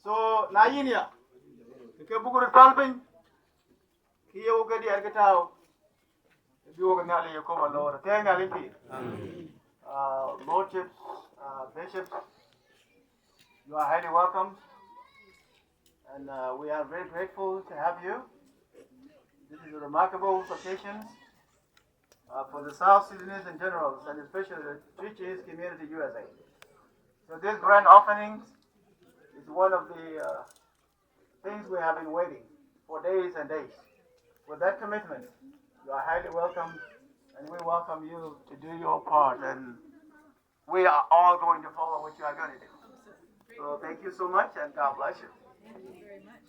So na yin ya ke bugur talbin ki yo ga di argataw biyo ga ngale ko ma lor te ngale ki motives bishops, you are highly welcome and we are very grateful to have you. This is a remarkable occasion for the South Sudanese in general and especially the Twic East Community USA. So this grand opening is one of the things we have been waiting for days and days. with that commitment, you are highly welcome, and we welcome you to do your part, and we are all going to follow what you are going to do. So thank you so much, and God bless you. Thank you very much.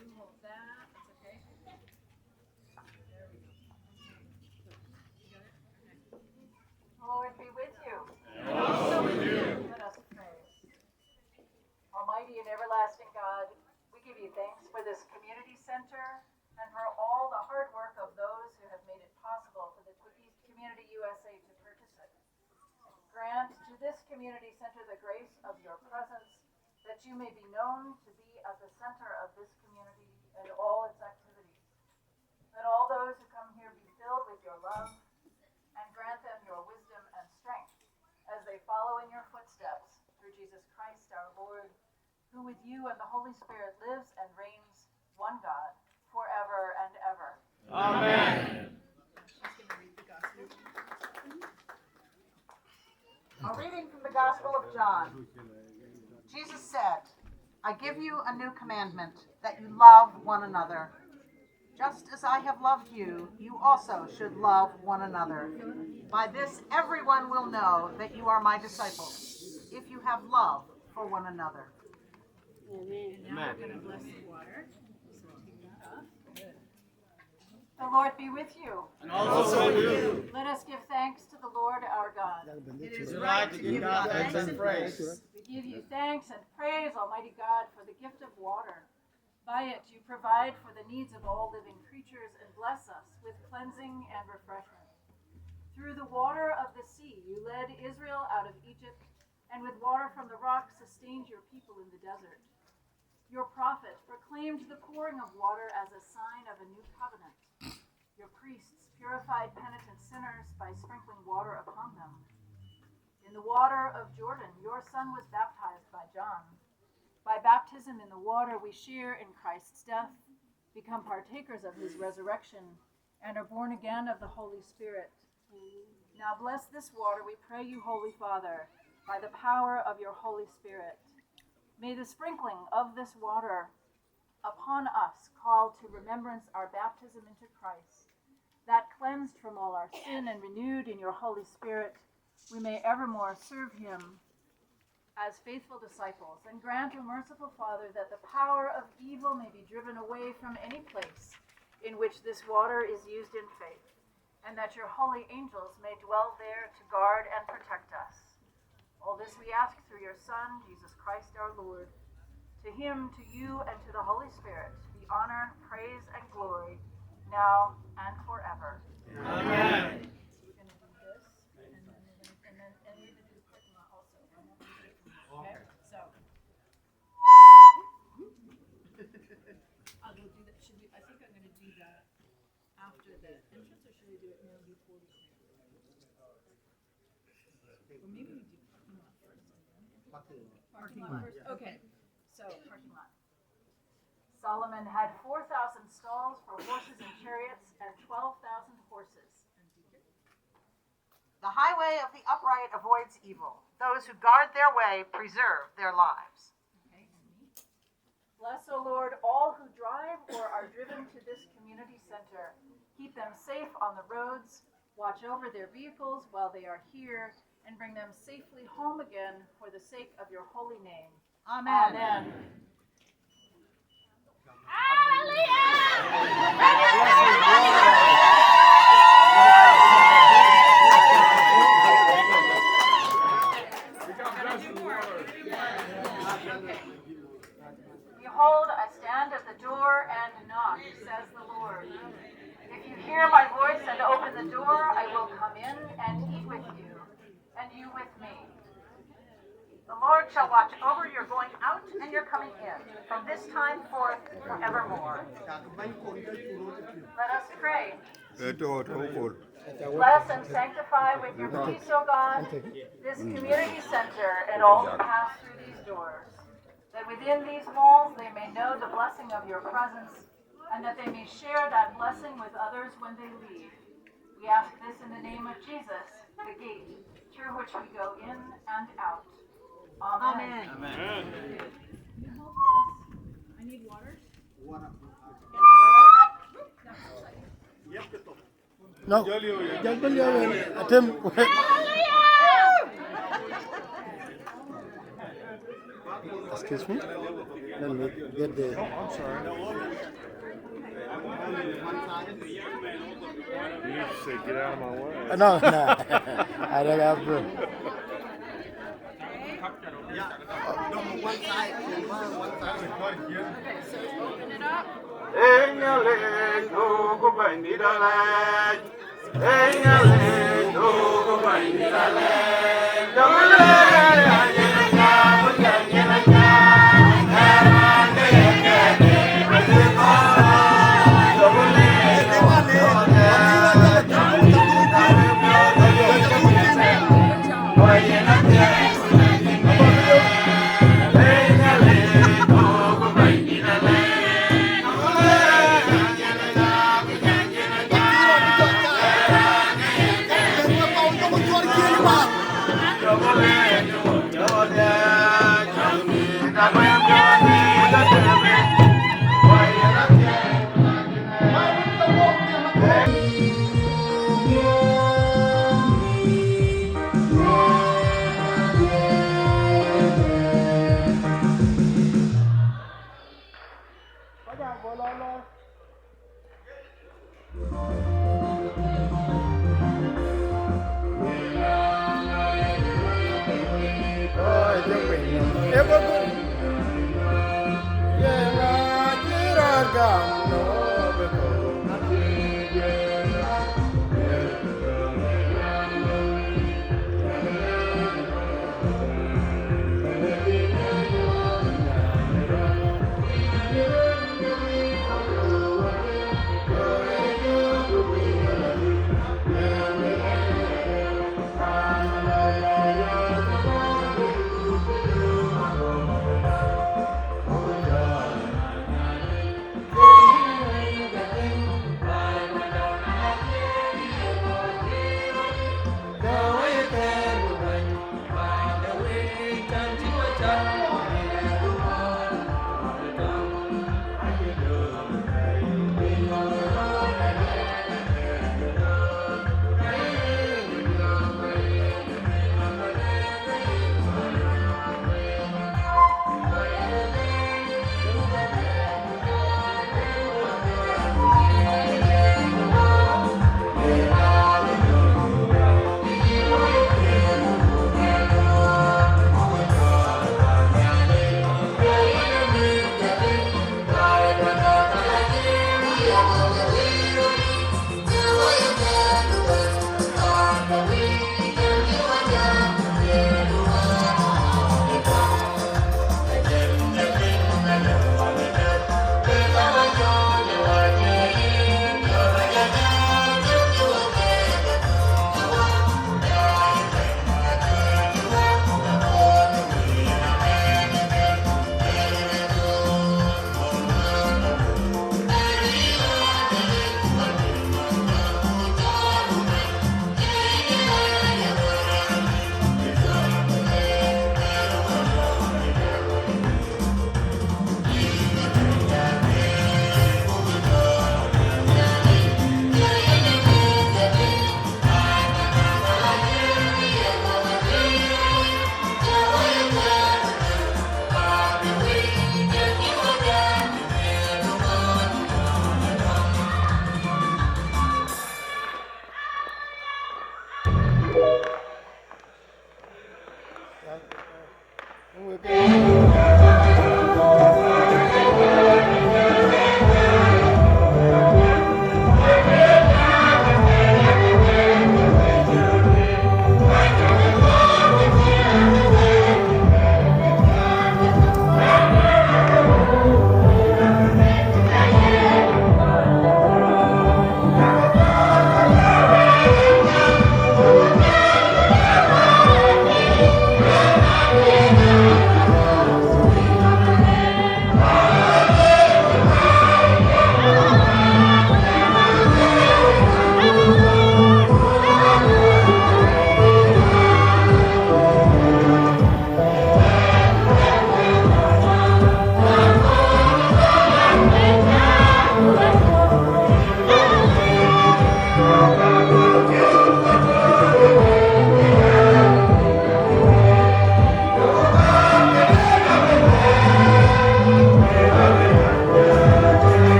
You hold that. That's okay. There we go. You got it? Okay. Lord be with you. And also with you. Let us pray. Almighty and everlasting God, we give you thanks for this community center and for all the hard work of those who have made it possible for the Twic East Community USA to participate. Grant to this community center the grace of your presence, that you may be known to be at the center of this community and all its activities. Let all those who come here be filled with your love, and grant them your wisdom and strength as they follow in your footsteps through Jesus Christ our Lord, who with you and the Holy Spirit lives and reigns, one God, forever and ever. Amen. She's going to read the gospel. A reading from the Gospel of John. Jesus said, I give you a new commandment, that you love one another. Just as I have loved you, you also should love one another. By this everyone will know that you are my disciples, if you have love for one another. And now we're going to bless the water. So take that off. Good. The Lord be with you. And also with you. Let us give thanks to the Lord our God. It is We right like to give God thanks and praise. We give you thanks and praise, Almighty God, for the gift of water. By it you provide for the needs of all living creatures and bless us with cleansing and refreshment. Through the water of the sea you led Israel out of Egypt, and with water from the rock sustained your people in the desert. Your prophet proclaimed the pouring of water as a sign of a new covenant. Your priests purified penitent sinners by sprinkling water upon them. In the water of Jordan, your son was baptized by John. By baptism in the water, we share in Christ's death, become partakers of his resurrection, and are born again of the Holy Spirit. Now bless this water, we pray you, Holy Father, by the power of your Holy Spirit. May the sprinkling of this water upon us call to remembrance our baptism into Christ, that cleansed from all our sin and renewed in your Holy Spirit, we may evermore serve him as faithful disciples, and grant, O merciful Father, that the power of evil may be driven away from any place in which this water is used in faith, and that your holy angels may dwell there to guard and protect us. All this we ask through your Son, Jesus Christ our Lord. To him, to you, and to the Holy Spirit be honor, praise, and glory, now and forever. Amen. So we're going to do this, and then we're going to, and we're going to do the parking lot also. Okay? So. I'll go do that. Should we, I think I'm going to do that after the entrance, or should we do it now before we come in? Or maybe we do parking lot first and then entrance. Parking lot first. Okay. So parking lot. Solomon had 4,000 stalls for horses and chariots, and 12,000 horses. The highway of the upright avoids evil. Those who guard their way preserve their lives. Okay, and me. Bless, O Lord, all who drive or are driven to this community center. Keep them safe on the roads. Watch over their vehicles while they are here, and bring them safely home again for the sake of your holy name. Amen. Amen. Behold, I stand at the door and knock, says the Lord. If you hear my voice and open the door, I will come in and eat with you, and you with me. The Lord shall watch over your going out and your coming in, from this time forth forevermore. Let us pray. Bless and sanctify with your peace, O God, this community center and all who pass through these doors, that within these walls they may know the blessing of your presence, and that they may share that blessing with others when they leave. We ask this in the name of Jesus, the gate through which we go in and out. Amen. Amen. Can you hold this? I need water. Water. That No. Attempt. Excuse me? Let me get the... Oh, I'm sorry. You say get out of my way. No, no. I don't have to. Open it up.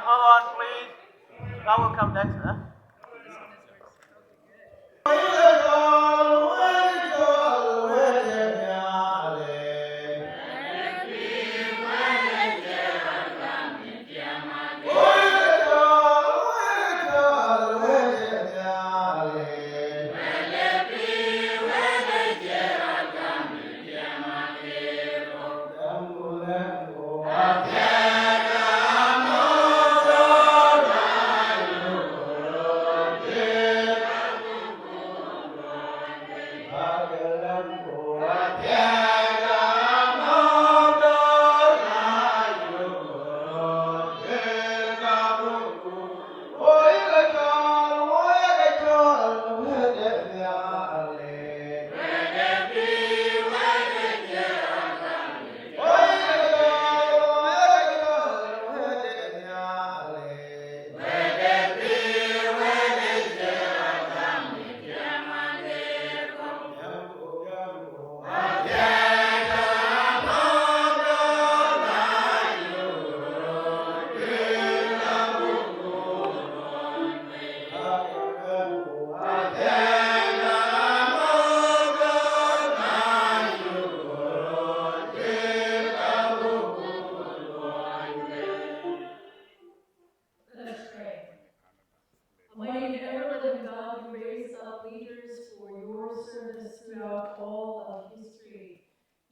Hold on, please. That will come next, huh? Yeah.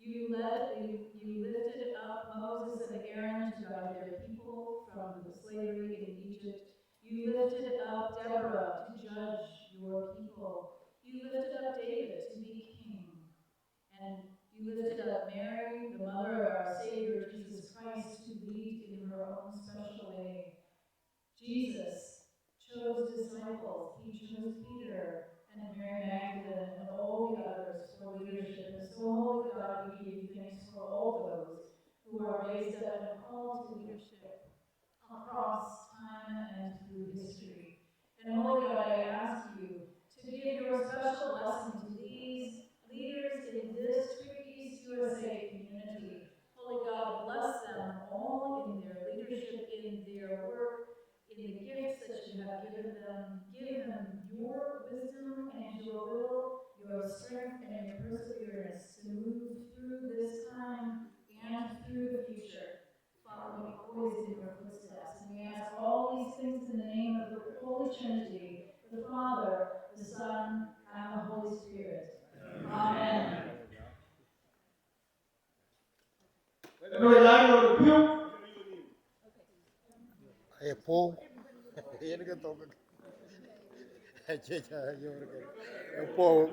You lifted up Moses and Aaron to guide their people from the slavery in Egypt. You lifted up Deborah to judge your people. You lifted up David to be king. And you lifted up Mary, the mother of our Savior Jesus Christ, to lead in her own special way. Jesus chose disciples. He chose Peter and Mary Magdalene and all the others for leadership. And so, Holy God, we give you thanks for all those who are raised up and called to leadership across time and through history. And Holy God, I ask you to give your special blessing to these leaders in this Twic East USA community. Holy God, bless them all in their leadership, in their work, in the gifts that you have given them. Give them your wisdom and your will, your strength and your perseverance to move through this time and through the future, following always in your footsteps. And we ask all these things in the name of the Holy Trinity, the Father, the Son, and the Holy Spirit. Amen. Hey, Paul. Here we go. Paul.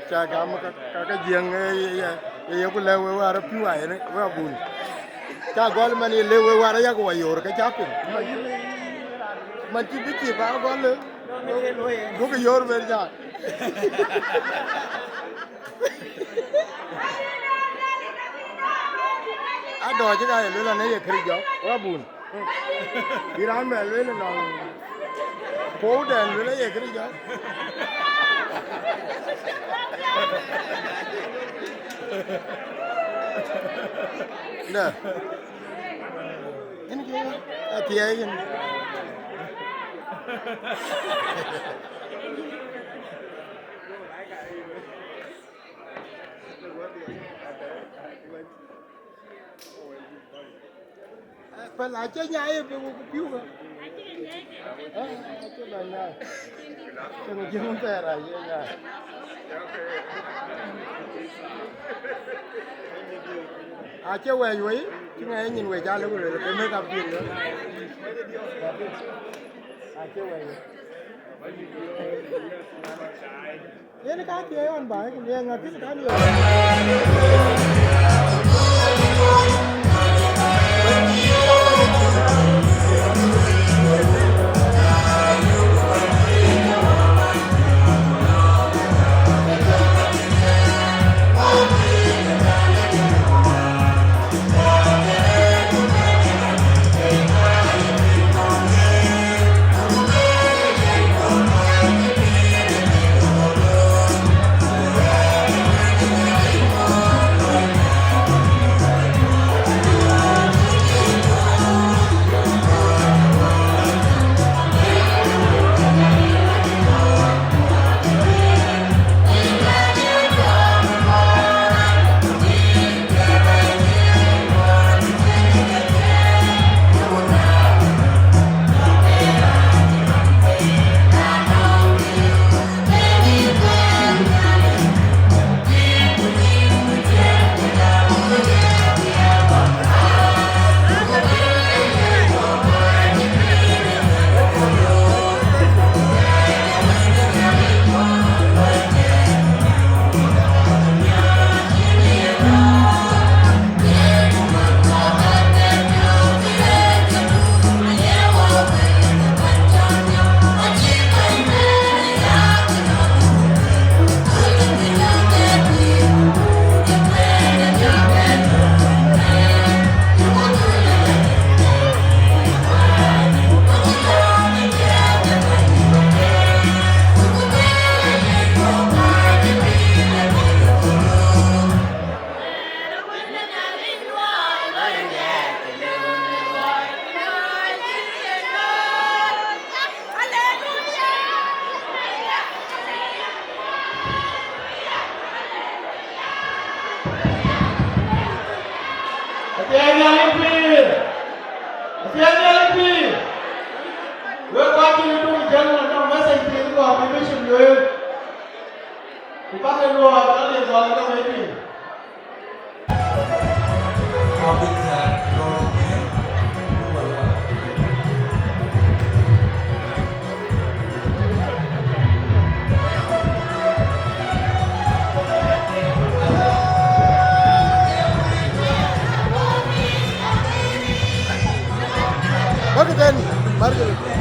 Cha gam ka giang e ko le we wa pi wa ne wa bun cha gol man le we wa ya ko yor ka cha pin man ti bi ti ba gol le go ko yor mer ja a do ji ga le la ne ye khri jo wa bun iran me le no ko den le ye khri jo Nah, ini dia, hati aja. Phải lại chơi nhảy về một phiếu không? Chơi bài này, chơi một chơi không phải là gì nhỉ? À chơi về vậy, chứ nghe nhìn về cha luôn rồi, cái mấy cặp tiền nữa. À chơi về vậy. Ini kan dia on baik, dia ngerti sekali. Margaret, Margaret.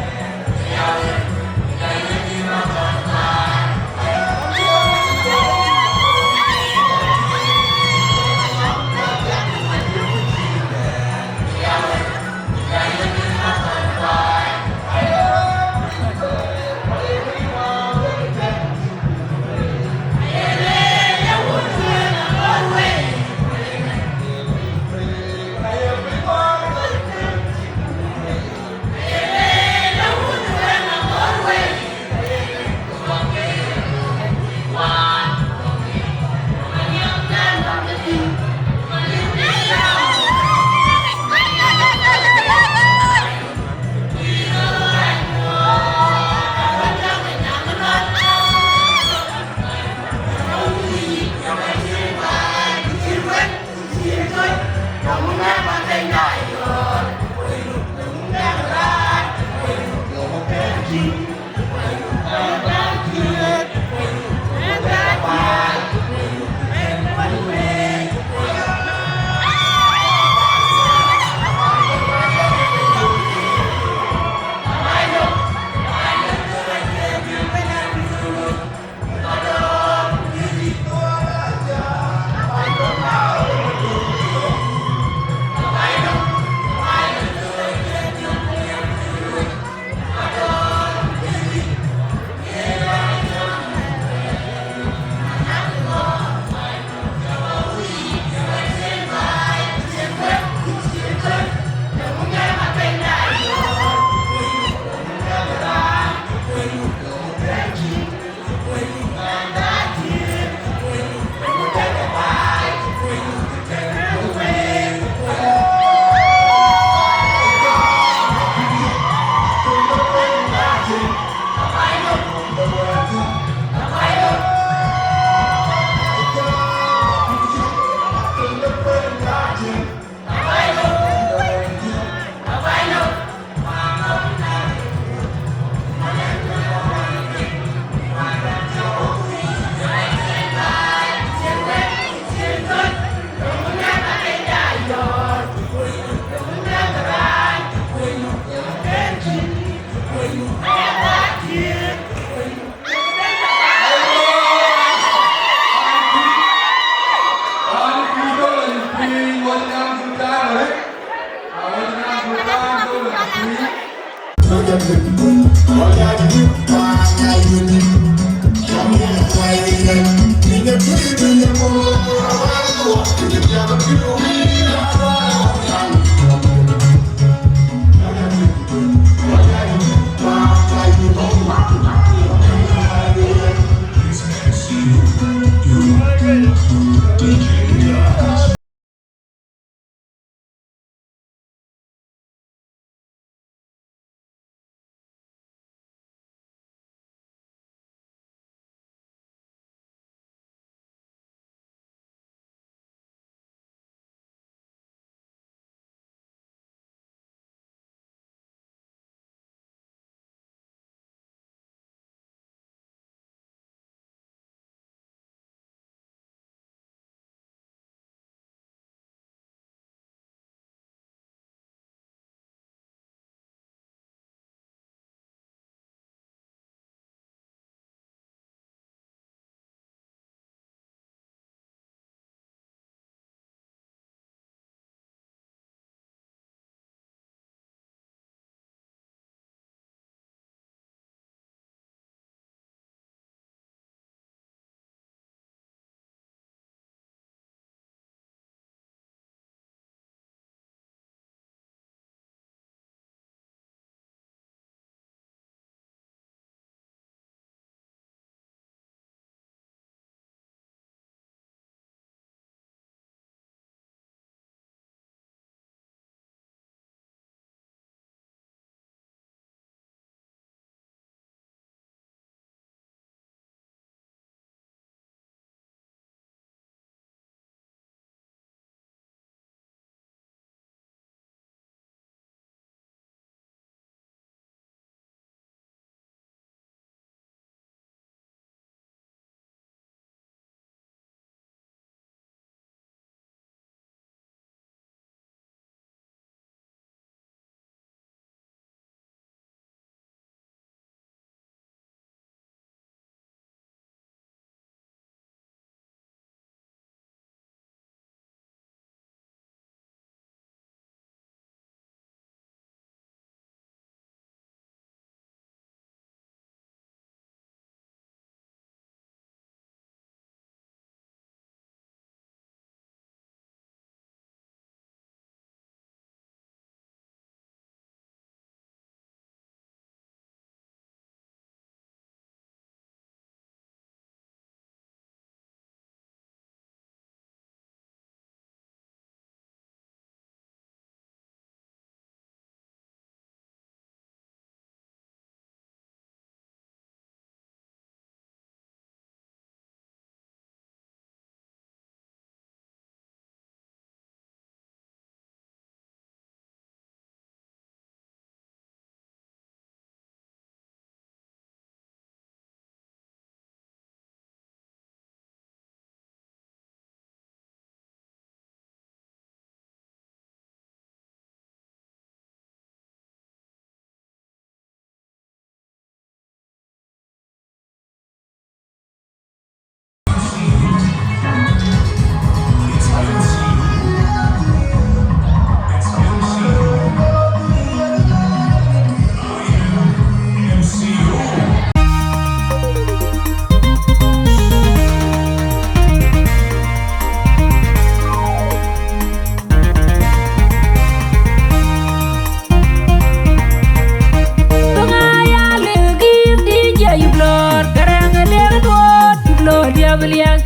Bablia,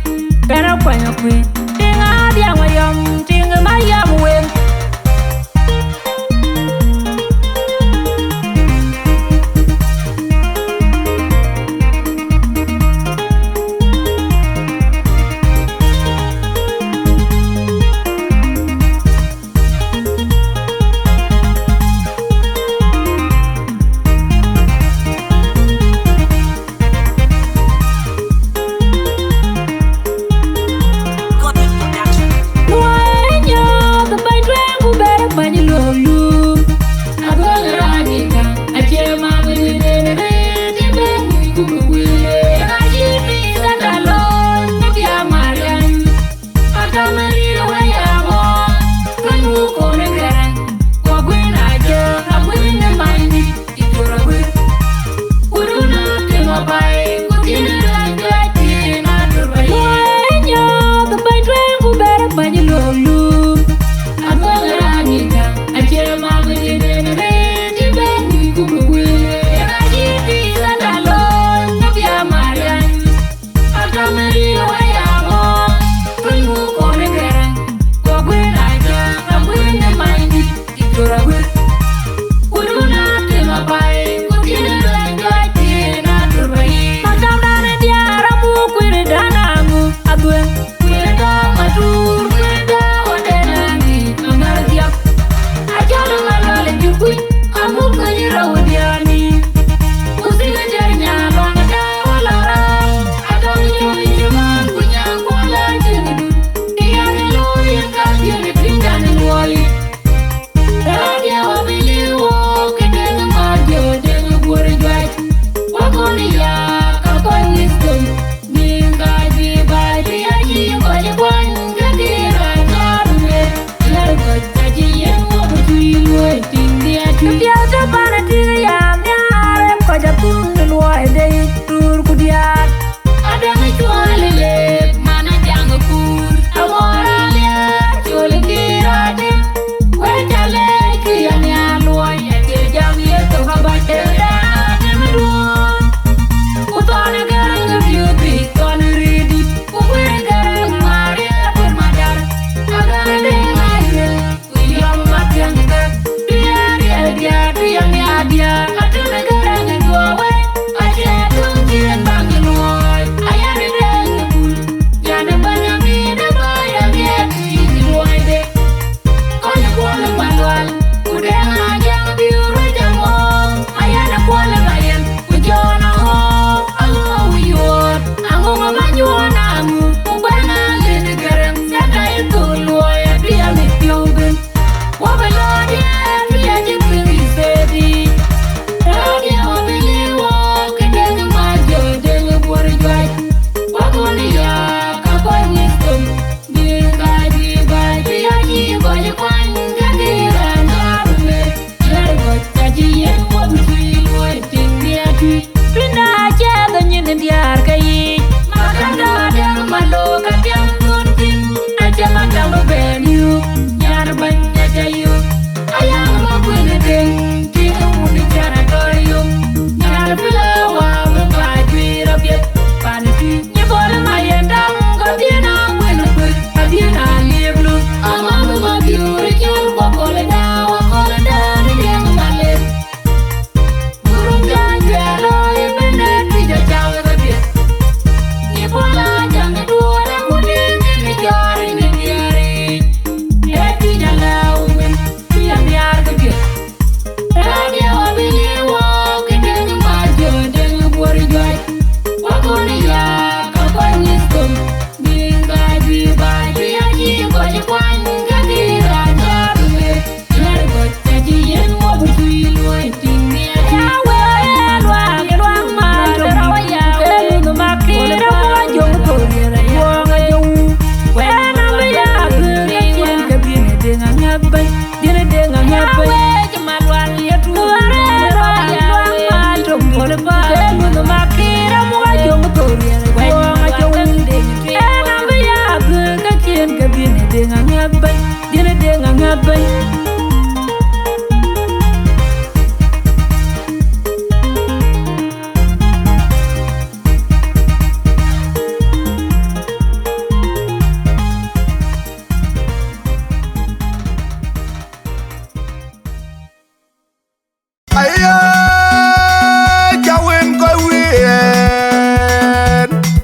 Caraquanaque, Tinga, the Amayam, Tinga, Mayam, Wing. When you're the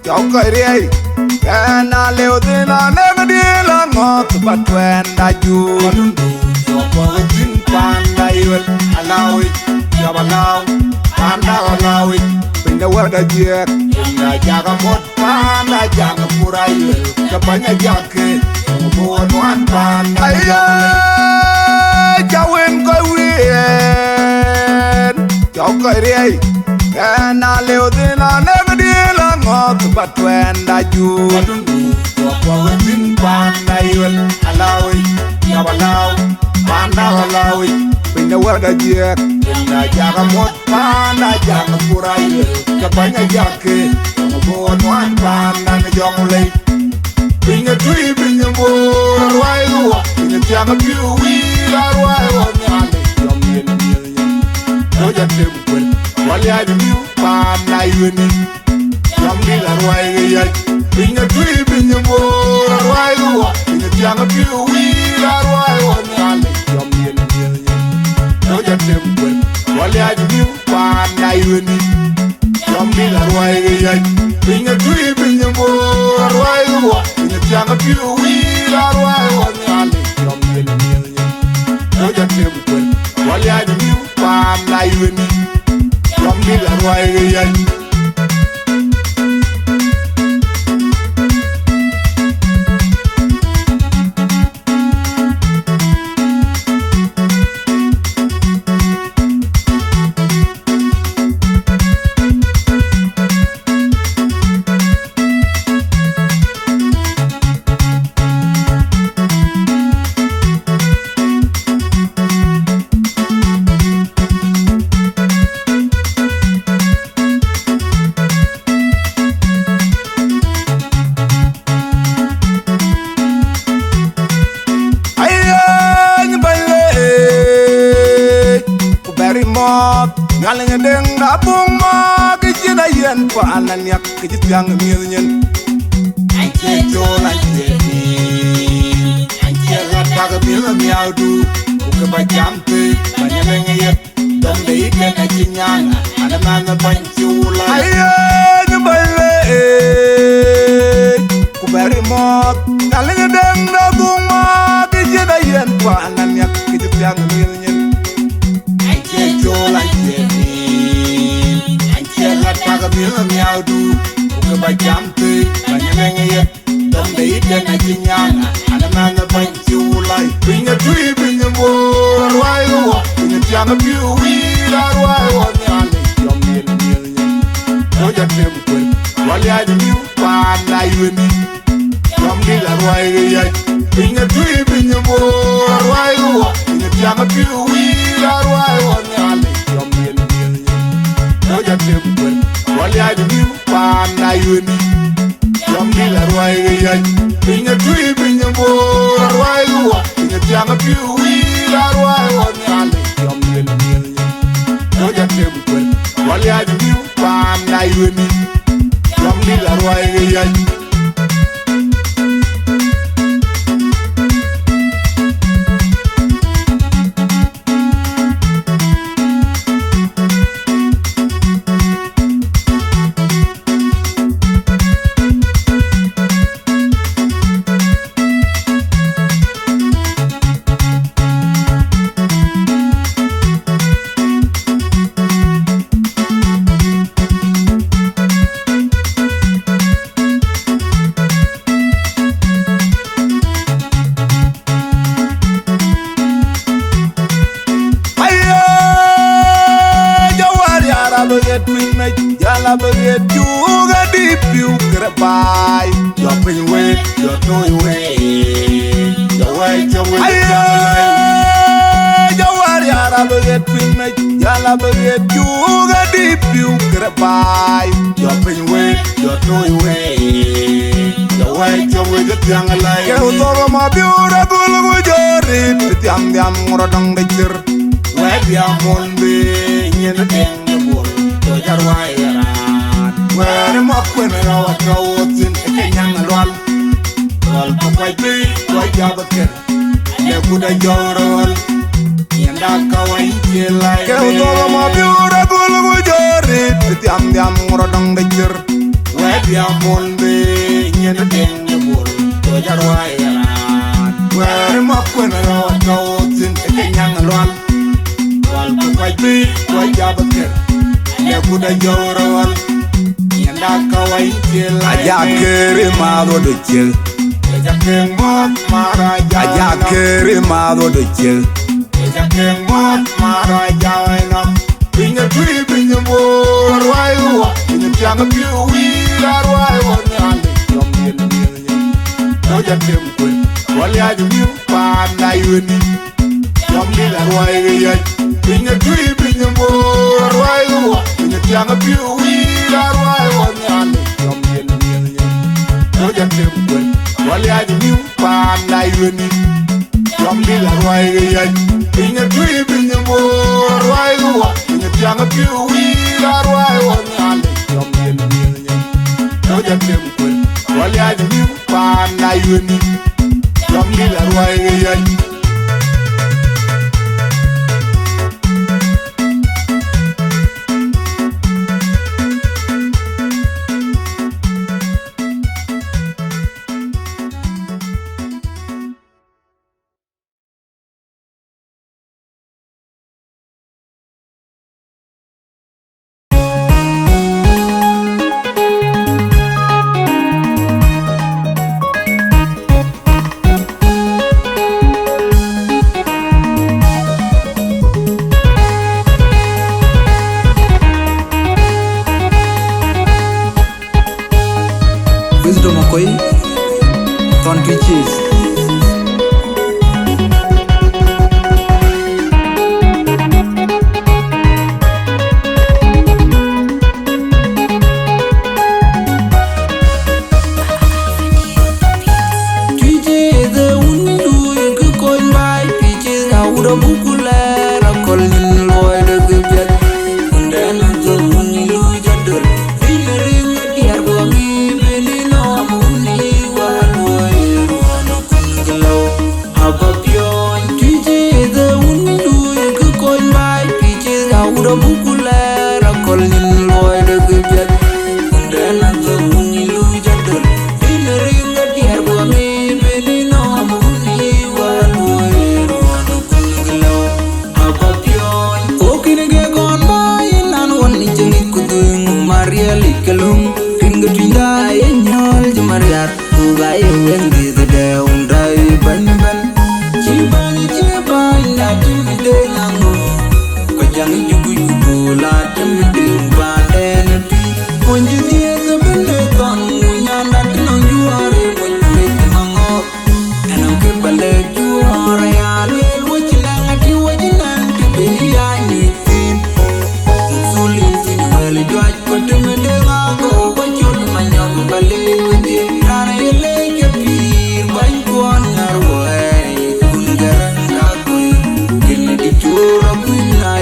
Chào coi đi Kena leo tin là nâng đi là ngọt Bắt quen đã chú Chào qua tin panda yêu Alawi Chào bà lao Panda alawi Pinda warga jek Pinda jaga mot Panda jaga pura yêu Kapanya jake Buat wan panda Jawin coi wien Chào coi đi Kena leo tin là nâng đi là ngọt Bắt quen đã chú Chào qua tin panda yêu Alawi Chào bà lao Panda alawi Pinda warga jek Pinda jaga mot Panda jaga pura yêu Kapanya jake Buat wan panda Jonglei Pinga tui pinga bo Arwai luwa Pinga tianga piu wii Arwai wa nyale Jomye na miyo Roja temu kwen Wali aji miu Panda yuni Jomye arwai gayay Pinga tui pinga bo Arwai luwa Pinga tianga piu wii Arwai wa nyale Jomye na miyo Roja temu kwen Wali aji miu Panda yuni Jomye arwai gayay Pinga tui pinga bo Arwai luwa Tianga piu wii Arwai wa nyale Jomye na miyo Roja temu kwen Wali aji miu Panda yuni Jomye arwai gayay Ngalinga deng da bung ma Kijina yen pa ananyak Kijit yang milnyen Anche chol anche ni Anche lataga mila miaudu Uke ba jampe Banyalenga yet Donde ike na chinyana Anamana banchula Aye nyubale Kuberi mot Ngalinga deng da bung ma Kijina yen pa ananyak Kijit yang milnyen Anche chol anche Taga mila miaudu Uke ba jampe Banyalenga yet Donde ike na chinyana Anamana banchula Pinga tui pinga bo Arwai luwa Pinga tianga piu wii Arwai wa nyale Jomye na miyo Roja temu kwen Wali aji miu Panda yuni Jomye arwai gayay Pinga tui pinga bo Arwai luwa Pinga tianga piu wii Arwai wa nyale Jomye na miyo Roja temu kwen Wali aji miu Panda yuni Jomye arwai gayay Pinga tui pinga bo Arwai luwa Pinga tianga piu wii Arwai wa nyale Jomye na miyo Roja temu kwen Wali aji miu Panda yuni Jomye arwai gayay Jala baget juga di piu kerepai Jopin wet, jotoi wet Jawai Jawari ara baget pinai Jala baget juga di piu kerepai Jopin wet, jotoi wet Jawai jetiang alai Kau toro ma biura gulu gujorit Jetiang diam ngorodong dejer Wet diam monbe Nyena deng nebol Tojar wairan Were mokwen rawa kawotin Eke nyang alwal Wal pakwai pi Wai jabaker Ane kuda jorol Nyenda kawai jelai Kau toro ma biura gulu gujorit Jetiang diam ngorodong dejer Wet diam monbe be nyen den ne bol to jarwai ran wer ma kun ro to tin ke nyang lwal wal ko kwai bi ko jabake ne kuda jorol yanda kawai til ajakere ma do de chel ajakeng mot mara ja ajakere ma do de chel ajakeng mot mara ja ina binya tui binya bo rwai wa binya tiang piu wi la rwai wa nyale yom yen no jakem kun wali aju miu pa na yuni yom ni la rwai ya binya tui binya bo rwai wa binya tiang piu wi la rwai wa nyale yom yen no jakem kun wali aju miu pa na yuni yom ni la rwai ya binya tui binya bo rwai wa binya tiang piu wi la rwai wa nyale yom yen no jakem kun wali aju miu pa na yuni yom ni la rwai ya Wisdom of Koi, Ton Twic East. Twic is the only you could coin by peaches out of Bukula, a colin Lloyd of the jet, and then the only Lujadur, feeling the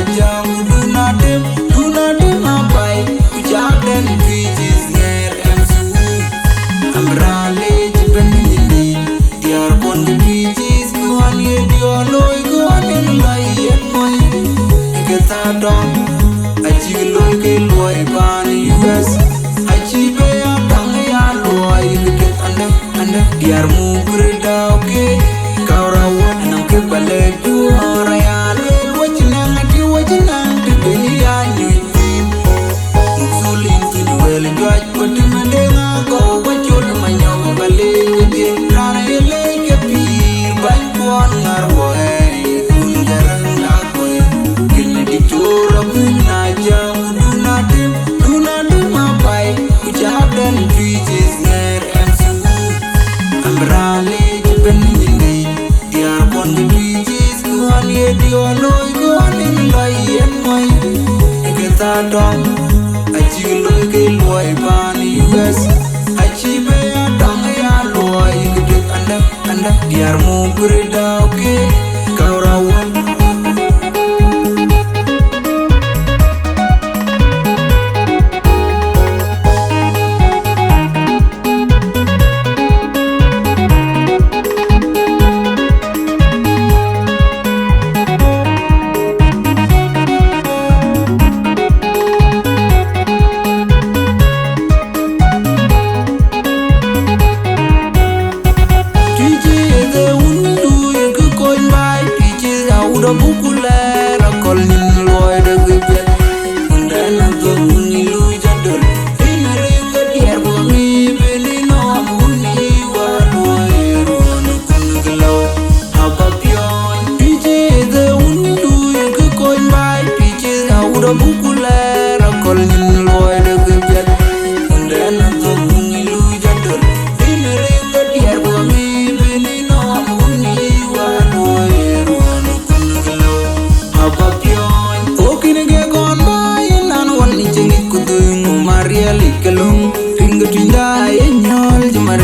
Ajakguong.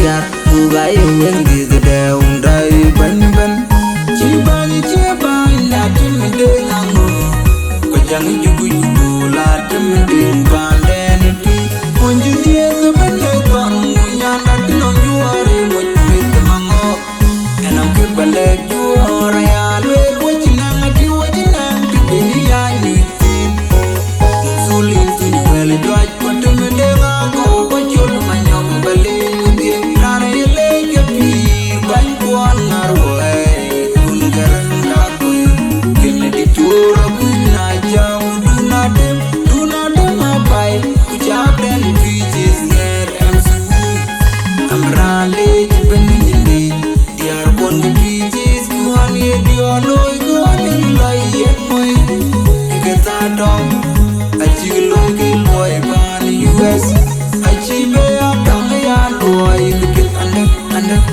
yar buga wengi gede undai ban Chibani la timide nango Wajangi jugu jugu la timide pandeni tu Onju die sebete kon Munyanda tinong juare Mojumit mango Enam kibale juara ya Lwel wajinang ati wajinang Tibini ya nyuitin Nuksulin tini wele dwaj Kwa timide ngago Wajul manyong bali Udie rana yele kepir Bany kuan ngarwe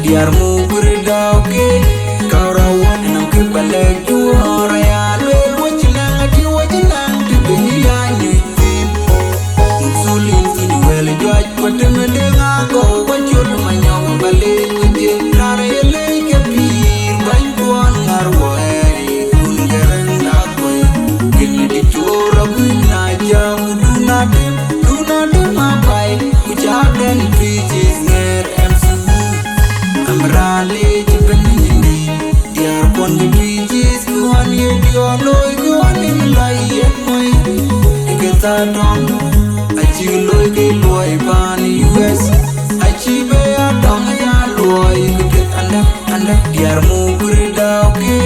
Biar mu berdauke kau rawat enam kebalik juara ya lel wajinang di dunia nyuitin Nuksulin sini wele juaj pada mendengar kau wajul manyong balik ngedin rara yele kepir bantuan ngarwai kungereng dakoi kini dicura bina jam dunadim apai ucap dan bijis nger Amrali jibeni diar pon bijis kuan ye dioloi kuan layet moi ikata dong aji loi ke loi ban US aji be adong ya loi ke anda diar mu berdau ke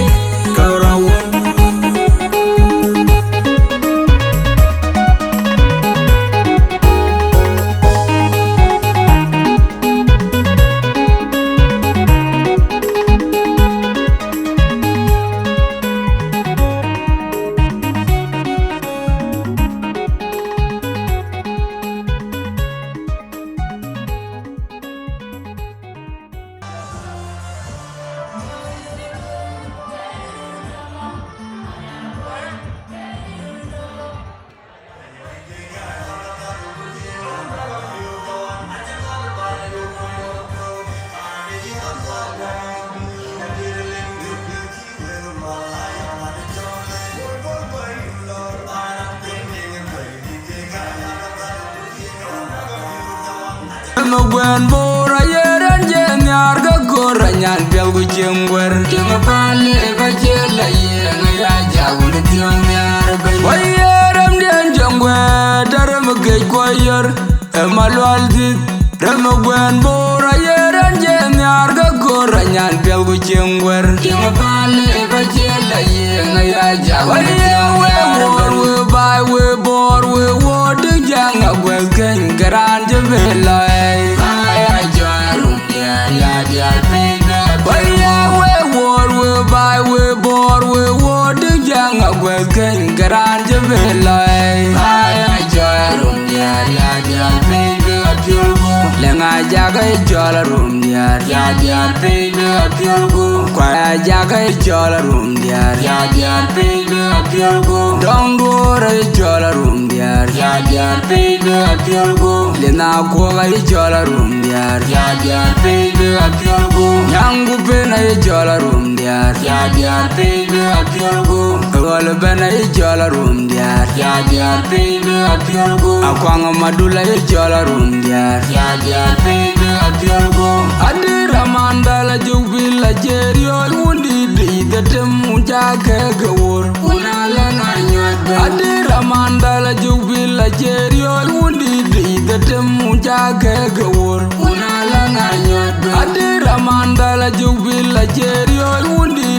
kau rawat Gwen bora yeren jen yar ga gora nyan bel gu jengwer tinga pale ga jela yenga ya jagul tiong yar ben wayeram den jengwe daram ge koyer e malwal dit ram gwen bora yeren jen yar ga gora nyan bel gu jengwer tinga pale ga jela yenga ya jagul tiong yar ben we bai we bor we wod janga gwen gen garan je belai Garan jebelai ay jarum dia dia baby apilgo lenga jaga jarum dia baby apilgo kwa jaga jarum dia baby apilgo dongore jarum dia baby apilgo lena ko ga jarum dia baby apilgo yangu bena jarum dia baby apilgo wal bena jarum dia baby apilgo akwanga madula jarum dia baby apilgo adira mandala jubila jerio undi de temu jaga gawor unala na nyadba adira mandala jubila jerio undi de temu jaga gawor unala na nyadba adira mandala jubila jerio undi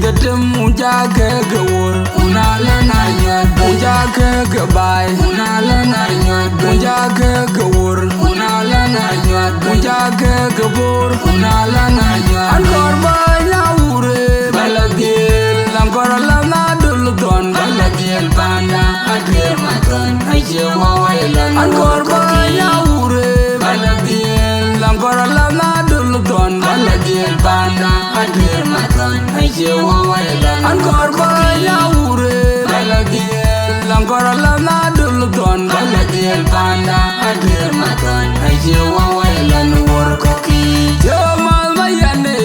de temu jaga gawor unala na nyadba jaga gabai unala na nyadba jaga gawor unala na nyadba jaga gawor unala na nyadba ankor banya ure balagel langkor lana dul don balagel bana adel maton aje wailan ankor banya ure balagel langkor lana dul don balagel bana adel maton aje wailan ankor banya ure balagel langkora la na dul ton bala del panda adir maton aje wa wailan wor koki yo mal mayane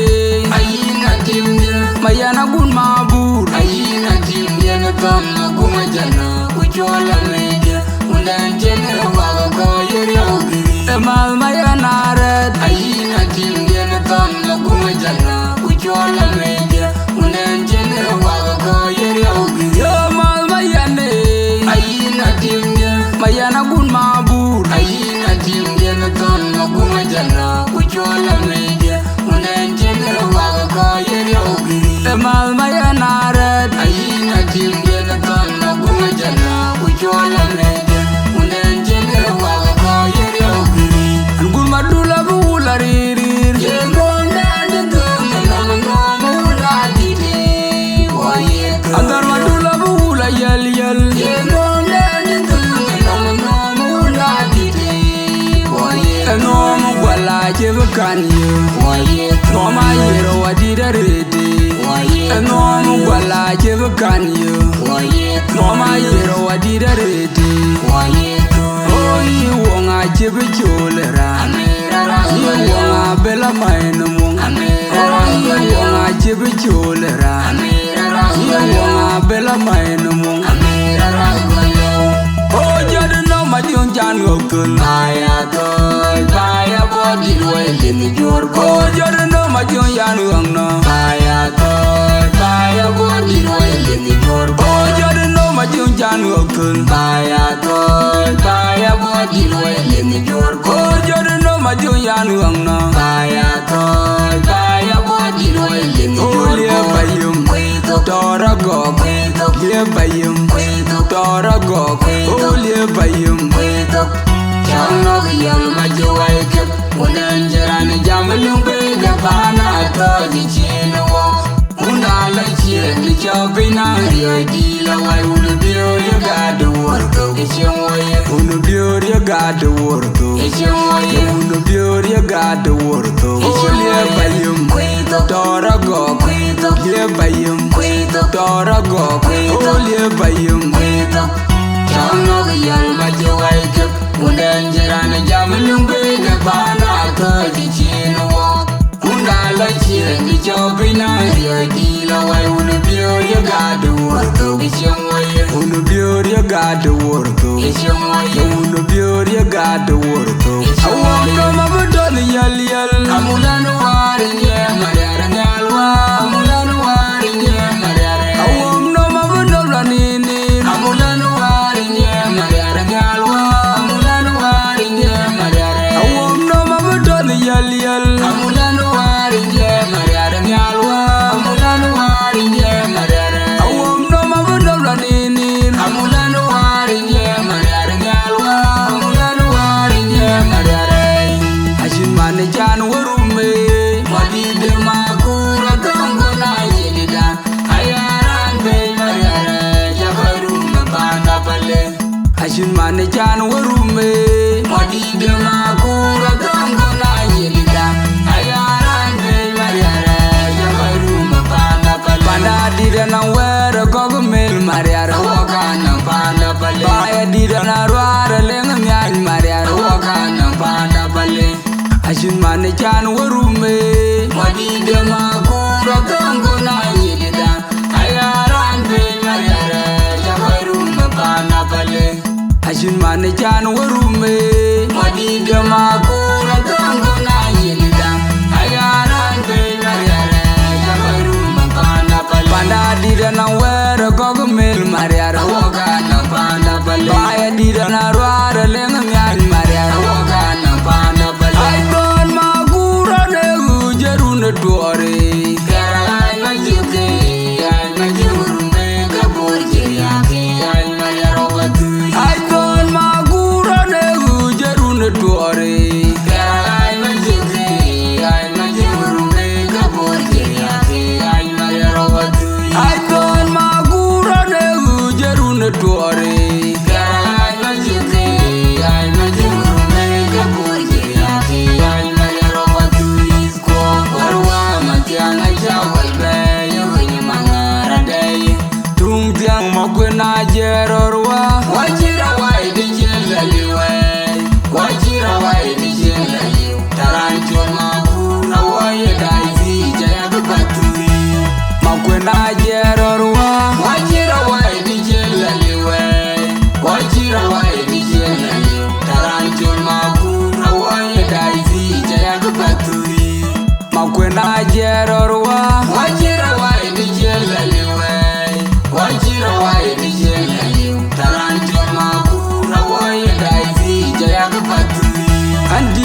ayina timnya mayana gun mabur ayina timnya na ton maguma jana kujola media unan jene wa ko yeri ogi mal mayana red ayina timnya na ton maguma jana kujola media unan jene wa ko yeri ogi yo mal mayane ayina timnya mayana gun mabur ayina timnya na ton maguma jana kujola media unan jene wa ko yeri ogi mal mayana red ayina timnya na ton maguma jana kujola media unan jene wa ko yeri ogi gun madula bula riri ye gonda de gun no mula didi waye andar madula bula yel yel ye gonda de gun no mula didi waye no mo wala je kan ye waye no ma yero wadida rede waye no mo wala je kan ye waye no ma yero wadida rede waye oyi wonga je be cholera ye wonga bela maino mong oyi wonga je be cholera ye wonga bela maino mong oh jadu no ma dion jan gokul baya body wele ni jor oh jadu no ma dion yan wong no baya body wele ni jor oh jadu no ma dion jan gokul baya body wele ni jor oh jadu no ma dion yan wong no baya body wele ni jor oh bayum tora go le bayum tora go oh le bayum Chano yam majuai ke unan jaran jamalung be gapana to di chino undala chien di chobina rio di la wai unu bio ya gadu worto echimoye unu bio ya gadu worto echimoye unu bio ya gadu worto le bayum tora go le bayum tora go le bayum Chano yam majuai ke unan jaran jamalung be gapana to di chino undala chien di chobina rio di la wai unu bio ya gadu worto echimoye unu bio ya gadu worto echimoye unu bio ya gadu worto awonga mabudon yal yal amulanu warinye mariara nyalwa amulanu warinye mariara awonga mabudon lanini amulanu warinye mariara nyalwa amulanu warinye mariara awonga mabudon yal yal amulanu warinye mariara nyalwa amulanu warinye mariara awonga mabudon lanini amulanu warinye mariara nyalwa amulanu warinye mariara ashin man jan warume madide makura gango na yelida ayaran be mariara jabarum banda pale ashin man jan warume madide makura gango na yelida ayaran be mariara jabarum banda pale banda dide na wera gogo mel mariara wakana banda pale baya dide na rwara lenga nyang mariara wakana banda pale ashin man jan warume madide makura gango na yelida ayaran be mariara jabarum banda pale ashin man jan warume madide makura gango na yelida ayaran be mariara jabarum banda pale banda dide na wera gogo mel mariara wakana banda pale baya dide na rwara lenga nyang mariara wakana banda pale ai don magura ne ujeruna duore ai majuke ai majurume gaborje yake ai mayaro watu ai don magura ne ujeruna duore kwena jerorwa wajira wa idijeliwe wajira wa idijeliwe taranti makura wayidaizi jayakapatu andi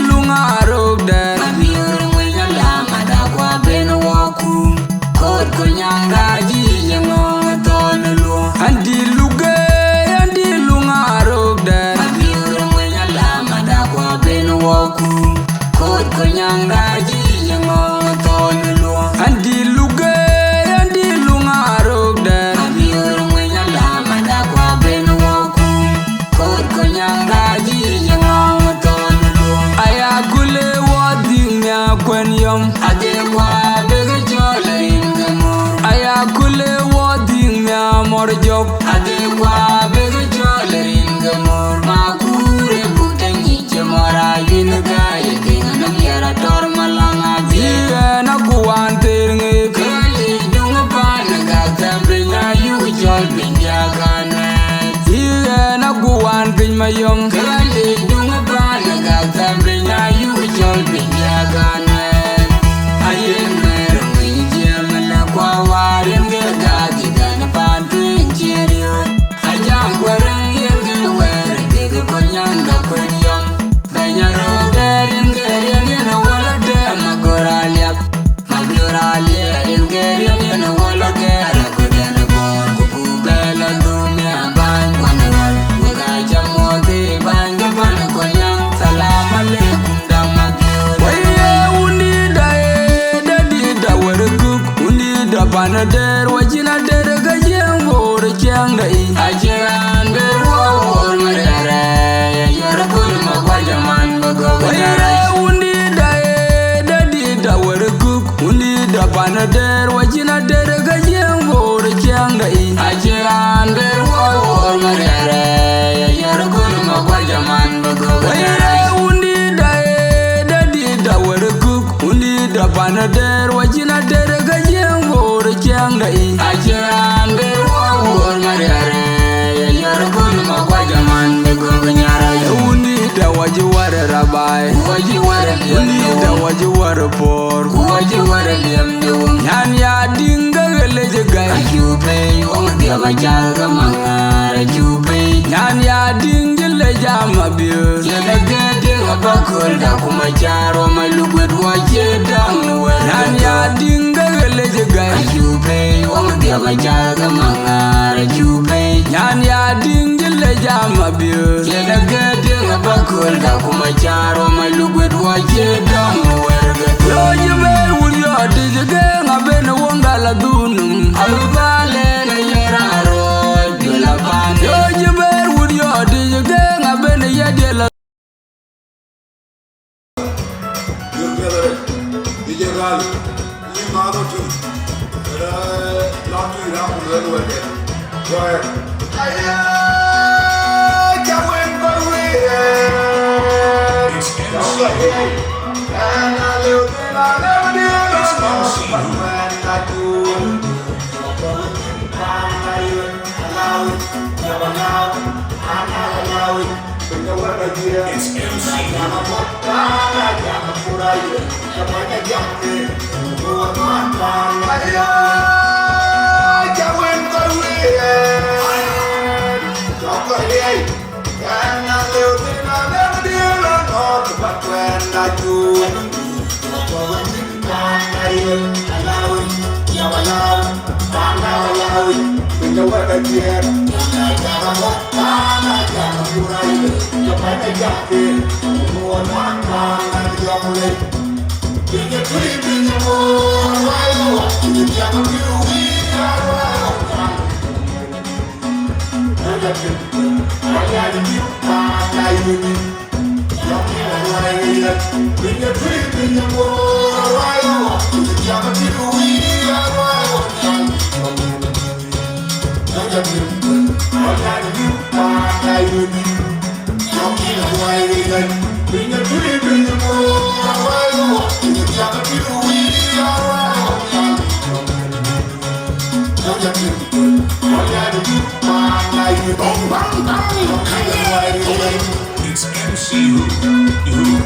lungaro den abiru wenya lama dakwa beno waku kod konyanga jijengo tonelu andi lungaro den abiru wenya lama dakwa beno waku kod konyanga jijengo tonelu andi lungaro den abiru wenya lama dakwa beno waku kod konyanga jijengo tonelu ayakule wadinya kwenyom adekwa bege jole ingemur ayakule wadinya morjok adekwa bege jole ingemur makure butengi chemora yinga yedinga yara tor malanga diga na kuantirnge kali dunga panaga tambrinya yu jol binjagane diga na kuantin mayom kali dunga panaga tambrinya yu jol binjagane ayen mer ngijem la kwa warin ge gadi dan pantu injirio ajam kwarang yenge wer diga konyanga kwenyom banyaro derin gerin na wala de magoralia magoralia gerin na wala gera kudena bor kubela dumia ban kwanwal waga jamode ban ban konyang salam aleikum damagyo waye unida da warkuk unida banader wajina der gajem bor kyangdai ajiran ber wor marare yarakul magwajaman bago waye unida da warkuk unida banader wajina der gajem bor kyangdai ajiran ber wor marare yarakul magwajaman bago waye unida da warkuk unida banader wajina der gajem bor kyangdai ajiran ber wor marare yarakul magwajaman bago nyara unida waji wara rabai waji wara unida waji wara por waji wara lemdum yan ya dinga geleje gai jube wonga bajaga mangara jube yan ya dingile jama biyo yelagede bakol da kuma jaro mai lugud waje dan yan ya dinga geleje gai jube wonga bajaga mangara jube yan ya dingile jama biyo yelagede bakol da kuma jaro mai lugud waje dan yo jiber wulyo dige ngabena wonga la dunum alubale na yeraro dula ban yo jiber wulyo dige ngabena yedela Dijegal, ni mado tu, not to ram well again. Go ahead. Aya, kawen barwe. It's MC. And I live in a never did. It's MC. When I do, it's MC who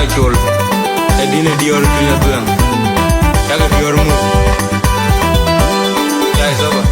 chol edine dior tuya tuang daga dior mu ya soba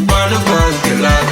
Mana pas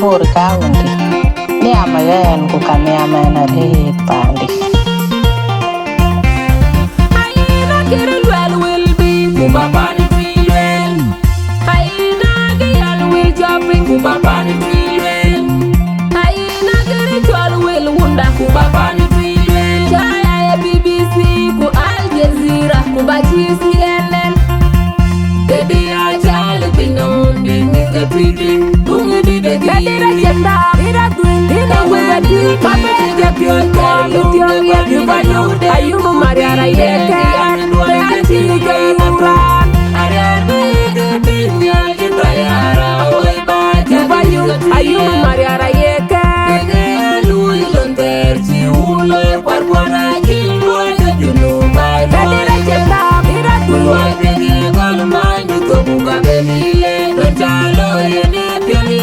bor kaunti ni amayen ku kanyama na red pandi aina kiri well will be kubabani filwen aina gyan will jumping kubabani filwen aina kiri twal will wunda kubabani filwen jaya BBC ku Al Jazeera kubachi CNN baby I child pinon ding the tweeting Kadira jenda, ira twin, ina wega twin, papa tija pion, kitiong ya yubanyo, ayumu mariara yeke, beati ke yuran, ariarbe getinya jitayara, oi baca yubanyo, ayumu mariara yeke, lui lonter si ulo parwana jilwa junu bai. Kadira jenda, ira twin, wajegi golmanyu tobuka benile, donchalo yene pioni.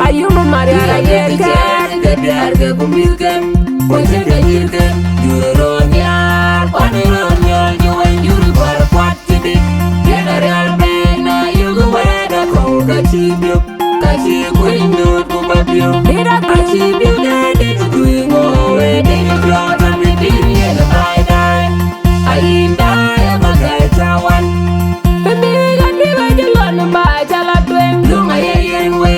Ayumu mariara yeke biarga kumilken koche kayirken juronyar panironyar juwen juri bar kwatidi general bena yugu weda koga chibyo kachi kwinut kubabyo achibyo dede tuingo wede nyota midini yena baidai ayinda ya bagai tawan pemiga diwa jilon bacala tuen lunga yeyen we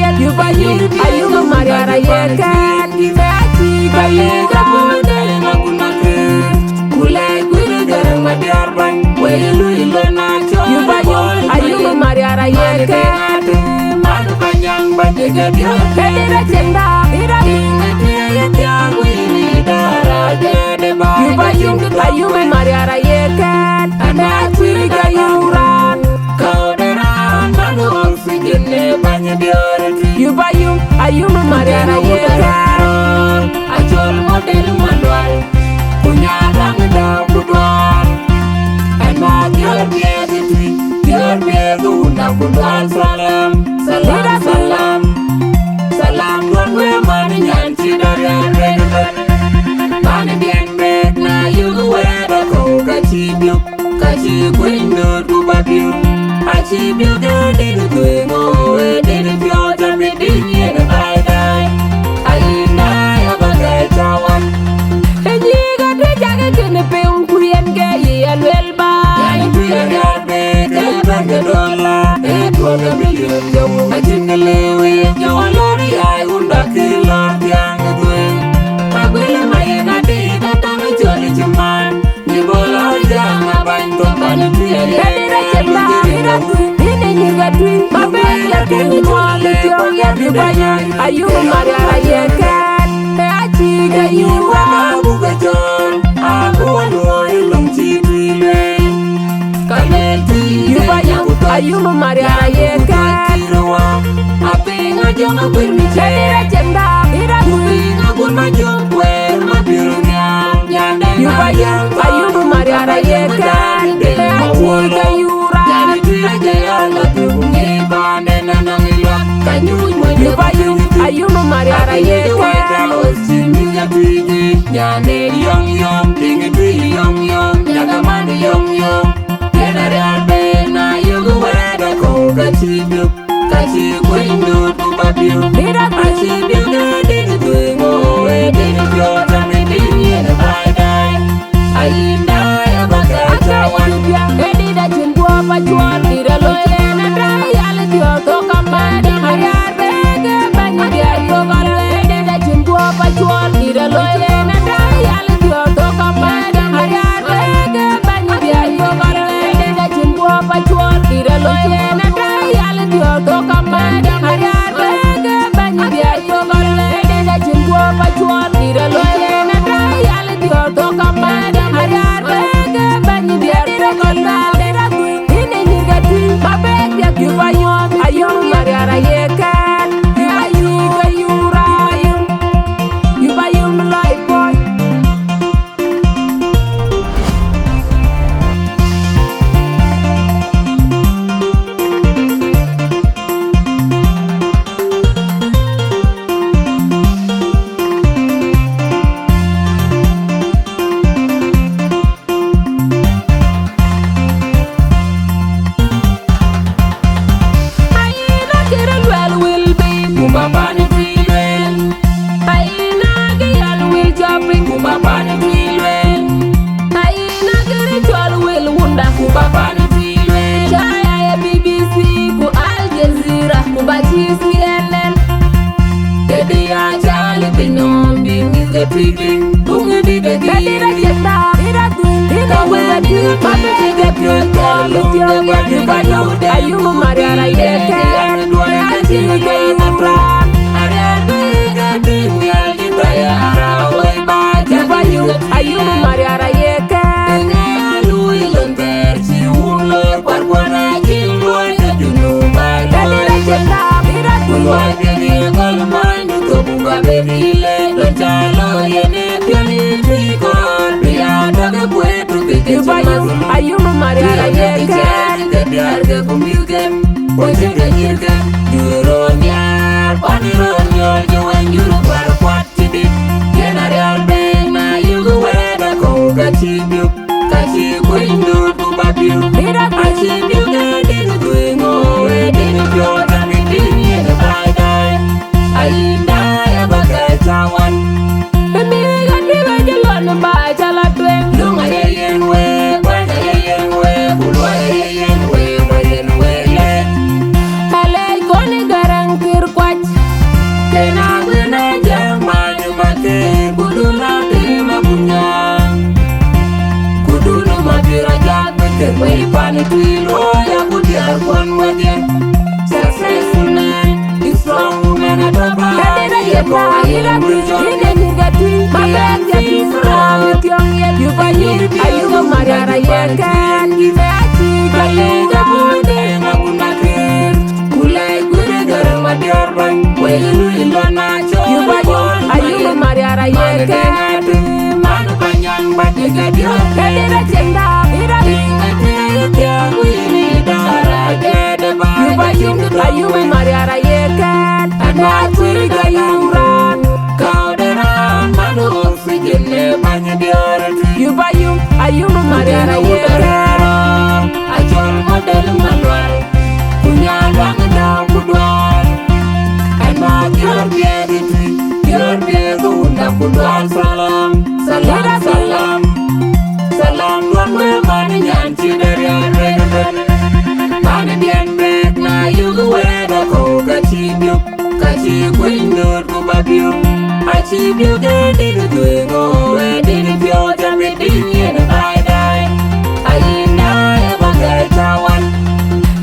Ayumu mariara yeke, beati kayiga mudena kunake, kulai guru garang madiarban, welu ilona cho. Ayumu mariara yeke, madu panjang bandega dia. Kadira jenda, ira ingat dia wini dara jede ba. Ayumu mariara yeke, beati kayuran, kau deran manu oksigen banyak diorang. Ayumu mariara yeke, ajol model manual, punya lang daw. Kachibuk, Kachikwendo, Kubabu, Achibuk, didn't do more, didn't feel to be in the night. I have a guy tower. And you got the jacket in the pink, Queen Gay, and well by. And we are not big, and like a dollar, it was a million. I think the lady, your lorry, I would not kill our young twin. I will my energy, that I'm a jolly man. You will all young, I bind to Panity, and you got twin, my bed, like any one, are you Maria Cat? I think that you are Bugaton. I go on your long TV. You buy young, are you Maria Cat? I think I don't know me. Agenda, it has been a good my young way, my beautiful. You buy young, are you Maria Cat? I think that you are. Can you buy you? Are you Maria Cat? Young, young, thing it be young, young man, young. Get a real bena, you go where the coca chibu, Kachikwendo, Babu. I see you didn't do more, didn't go to me in the Friday. I die about that one. Ready that you go up at one, did a lawyer and reality or talk about it. I got big, but you get your ready that you go up at one, did a lawyer and reality or talk about it. I got big, but you get your ready that you go up at one, did a lawyer and reality or talk about it. I got big, but you get your ready that you go up at one, did a lawyer and reality or talk about it. I got big, but you get your ready. My baby, you are young, are you Maria Cat? You are you Ryan, you are young life boy. Are you Maria Cat? I see you getting a plan. Are you Maria Cat? Are you Maria Cat? Are you Mariana Yekero, Achol Model Manuel, Kunyan Wangda Kudwan, and Mark your beer, Gunda Kudwan, Salam, Salam, Salam, Salam, one way, money, and children, Manadian Beck, now you go where the coca cheap you, Kachi Queen, Kubabu, I cheap you, get it to go, where did it go, everything in a by die. I never get one.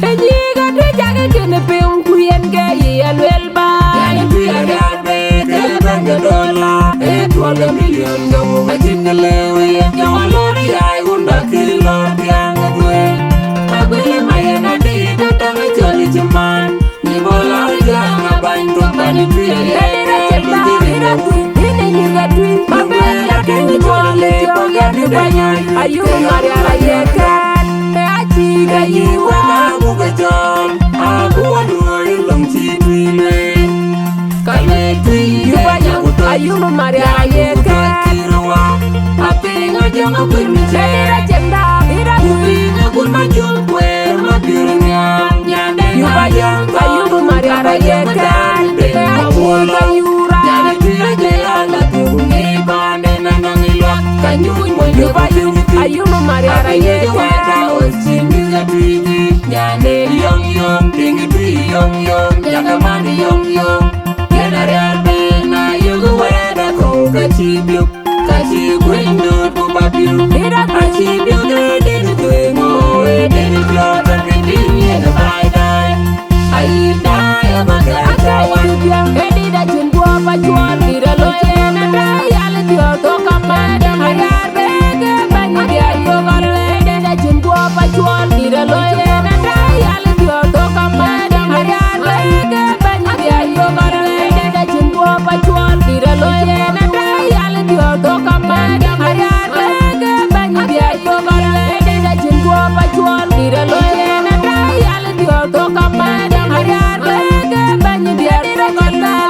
And you got the jacket in the film, Queen Gay, and well by, and we are that big, and the dollar, it was a million, no, I think the lay, and your lorry, I would not kill Lord Young away. I will my energy, that I'm a jolly man. You will all young, a bind to money tree, and you got drink, my bed, I can't jolly, forget the banyan. Are you Mariana Yekan? I see that you are a book John. I go on to long tea tree. Can I see you? Are you Mariana Yekan? I think I jump up with me, I jump out. Moving a good my job where my beauty you are young, are you Mariana Yekan? I want you right. Can you when you buy you? Are you Mariana Yekan? I was singing a tree, young, thing a tree, young, money, young. Get a real man, now you go where the coca cheap you. Kachi Queen, no, Kubabu. I cheap you, didn't do it more, didn't float everything in the by die. I die, I'm a guy, one. Eddie, that you go up at you, need a lawyer, and I talk up my damn. I got big, but you got a lady that you go up at you, need a lawyer, and I talk up my damn. I got big, but you got a lady that you go up at you, need a lawyer, and I talk up my damn. I got big, but you got a lady that you go up at you, need a lawyer, and I talk up my damn. I got big, but you got a lady.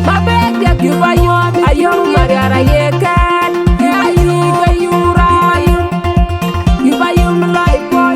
My baby, you are young, are you Mariana Yekan? Are you right? You are young, like boy.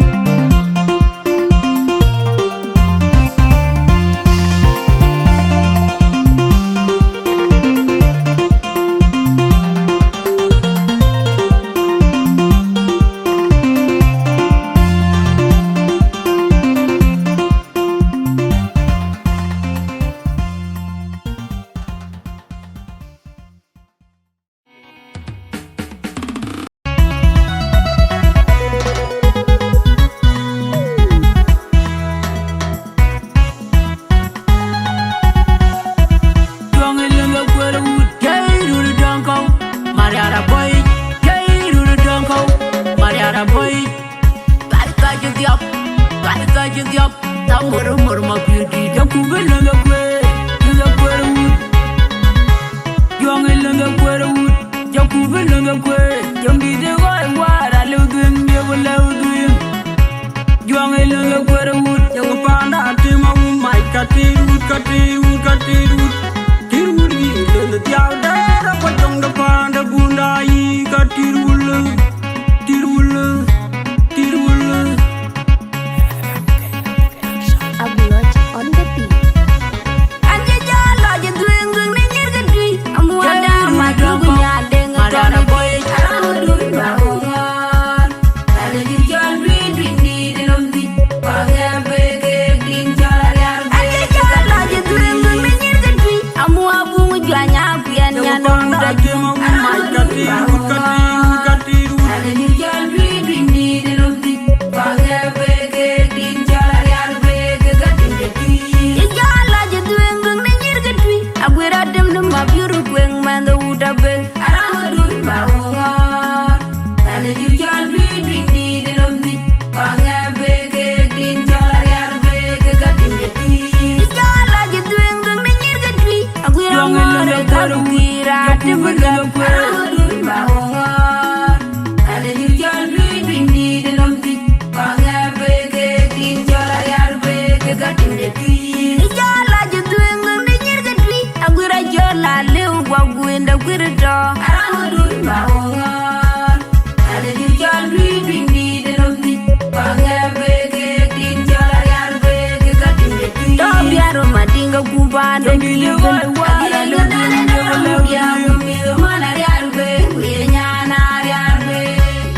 kumbande tuiben wala lubin jole ya kumido mana yarbe kuyenyana yarbe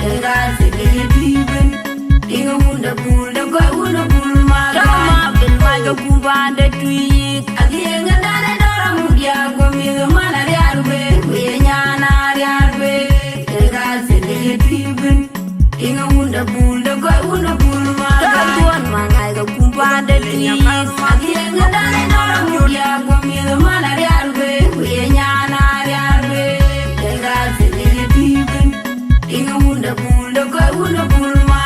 enga sege tuiben inga munda bulda ko una bulma kama bil maga kumbande tuik agienga dane dora mudia kumido mana yarbe kuyenyana yarbe enga sege tuiben inga munda bulda ko una bulma kama mangai ga kumbande tuik agienga dane dora mudia kumido mana yarbe kuyenyana yarbe enga sege tuiben inga munda bulda ko una bulma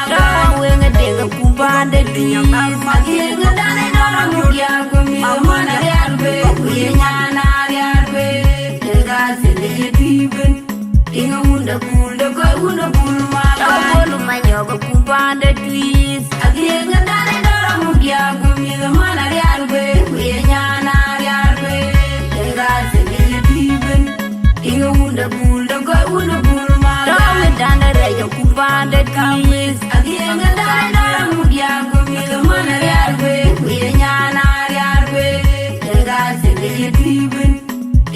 wenga denga kumbande tuik agienga dane dora mudia kumido mana yarbe kuyenyana yarbe enga sege tuiben inga munda bulda ko una bulma kama manyoga kumbande tuik agienga dane dora mudia kumido mana yarbe kuyenyana yarbe enga sege tuiben inga munda bulda ko una bulma kama dane reja kumbande tuik agienga dane dora mudia kumido mana yarbe kuyenyana yarbe enga sege tuiben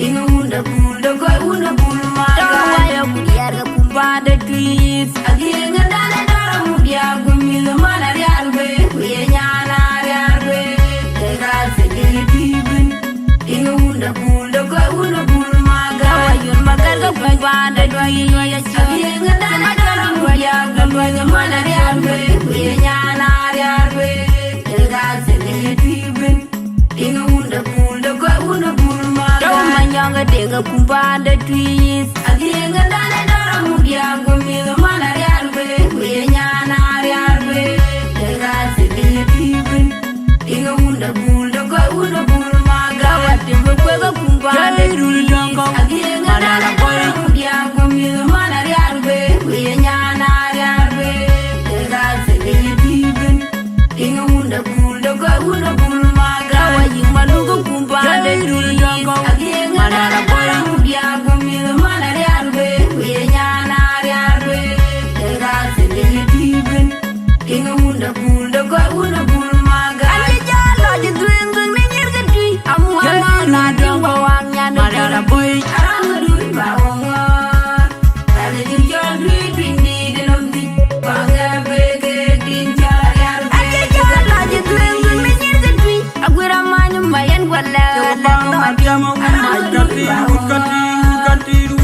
inga munda bulda ko una bulma kama ya kudiarga kumbande tuik agienga dane dora mudia kumido mana yarbe kuyenyana yarbe enga sege tuiben inga munda bulda ko una bulma kama yun magarga kumbande tuik agienga dane dora mudia kumido mana yarbe kuyenyana yarbe enga sege tuiben inga munda bulda ko una bulma kama nyanga denga kumbande tuik agienga dane dora mudia kumido mana yarbe kuyenyana yarbe enga sege tuiben inga munda bulda ko una bulma kama timbe kwega kumbande tuik agienga dane dora mudia kumido mana yarbe kuyenyana yarbe enga sege tuiben inga munda bulda ko una bulma kama yimalugo kumbande tuik agienga dane dora mudia kumido mana yarbe kuyenyana yarbe enga sege tuiben inga munda bulda ko una bulma anje jalo je duengun menyirga tui amwana na dongo wangnya na boy aranga dui bawonga tale jirjol dui bindi denomdi banga bege dinja yarbe anje jalo je duengun menyirga tui agwira manyu mayen wala banga madiamo majati ukati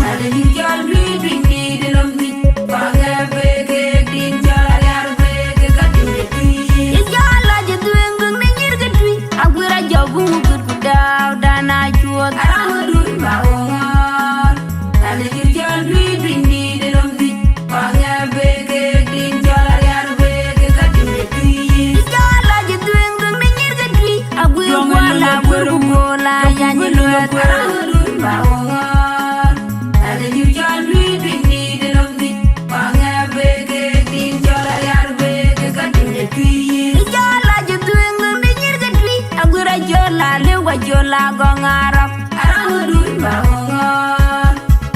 tale jirjol dui bindi denomdi banga bege dinja yarbe kadinde tui jalo je duengun menyirga tui agwira jobu gudaw dana chuot aranga dui bawonga tale jirjol dui bindi denomdi banga bege dinja yarbe kadinde tui jalo je duengun menyirga tui agwira wala burgola yanyi luat aranga dui bawonga tale jirjol dui bindi denomdi banga bege dinja yarbe kadinde tui jalo je duengun menyirga tui agwira jola lewa jola gongarap aranga dui bawonga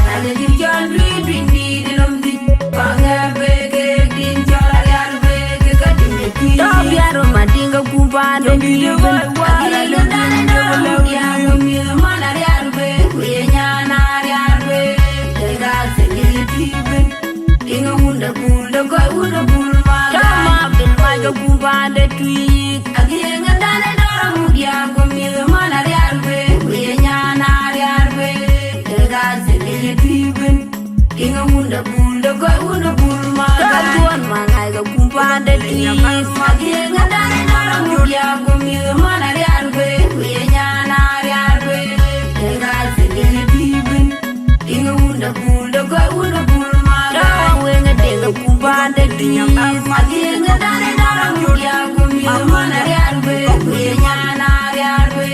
tale jirjol dui bindi denomdi banga bege dinja yarbe kadinde tui biaro madinga kumbande tuiben wala lubin jole ya kumido mana yarbe kuyenyana yarbe enga sege tuiben inga munda bulda ko una bulma kama bil maga kumbande tuik agienga dane dora mudia kumido mana yarbe kuyenyana yarbe enga sege tuiben inga munda bulda ko una bulma kama mangai ga kumbande tuik agienga dane dora mudia kumido mana yarbe kuyenyana yarbe enga sege tuiben inga munda bulda ko una bulma kama wenga denga kumbande tuik agienga dane dora mudia kumido mana yarbe kuyenyana yarbe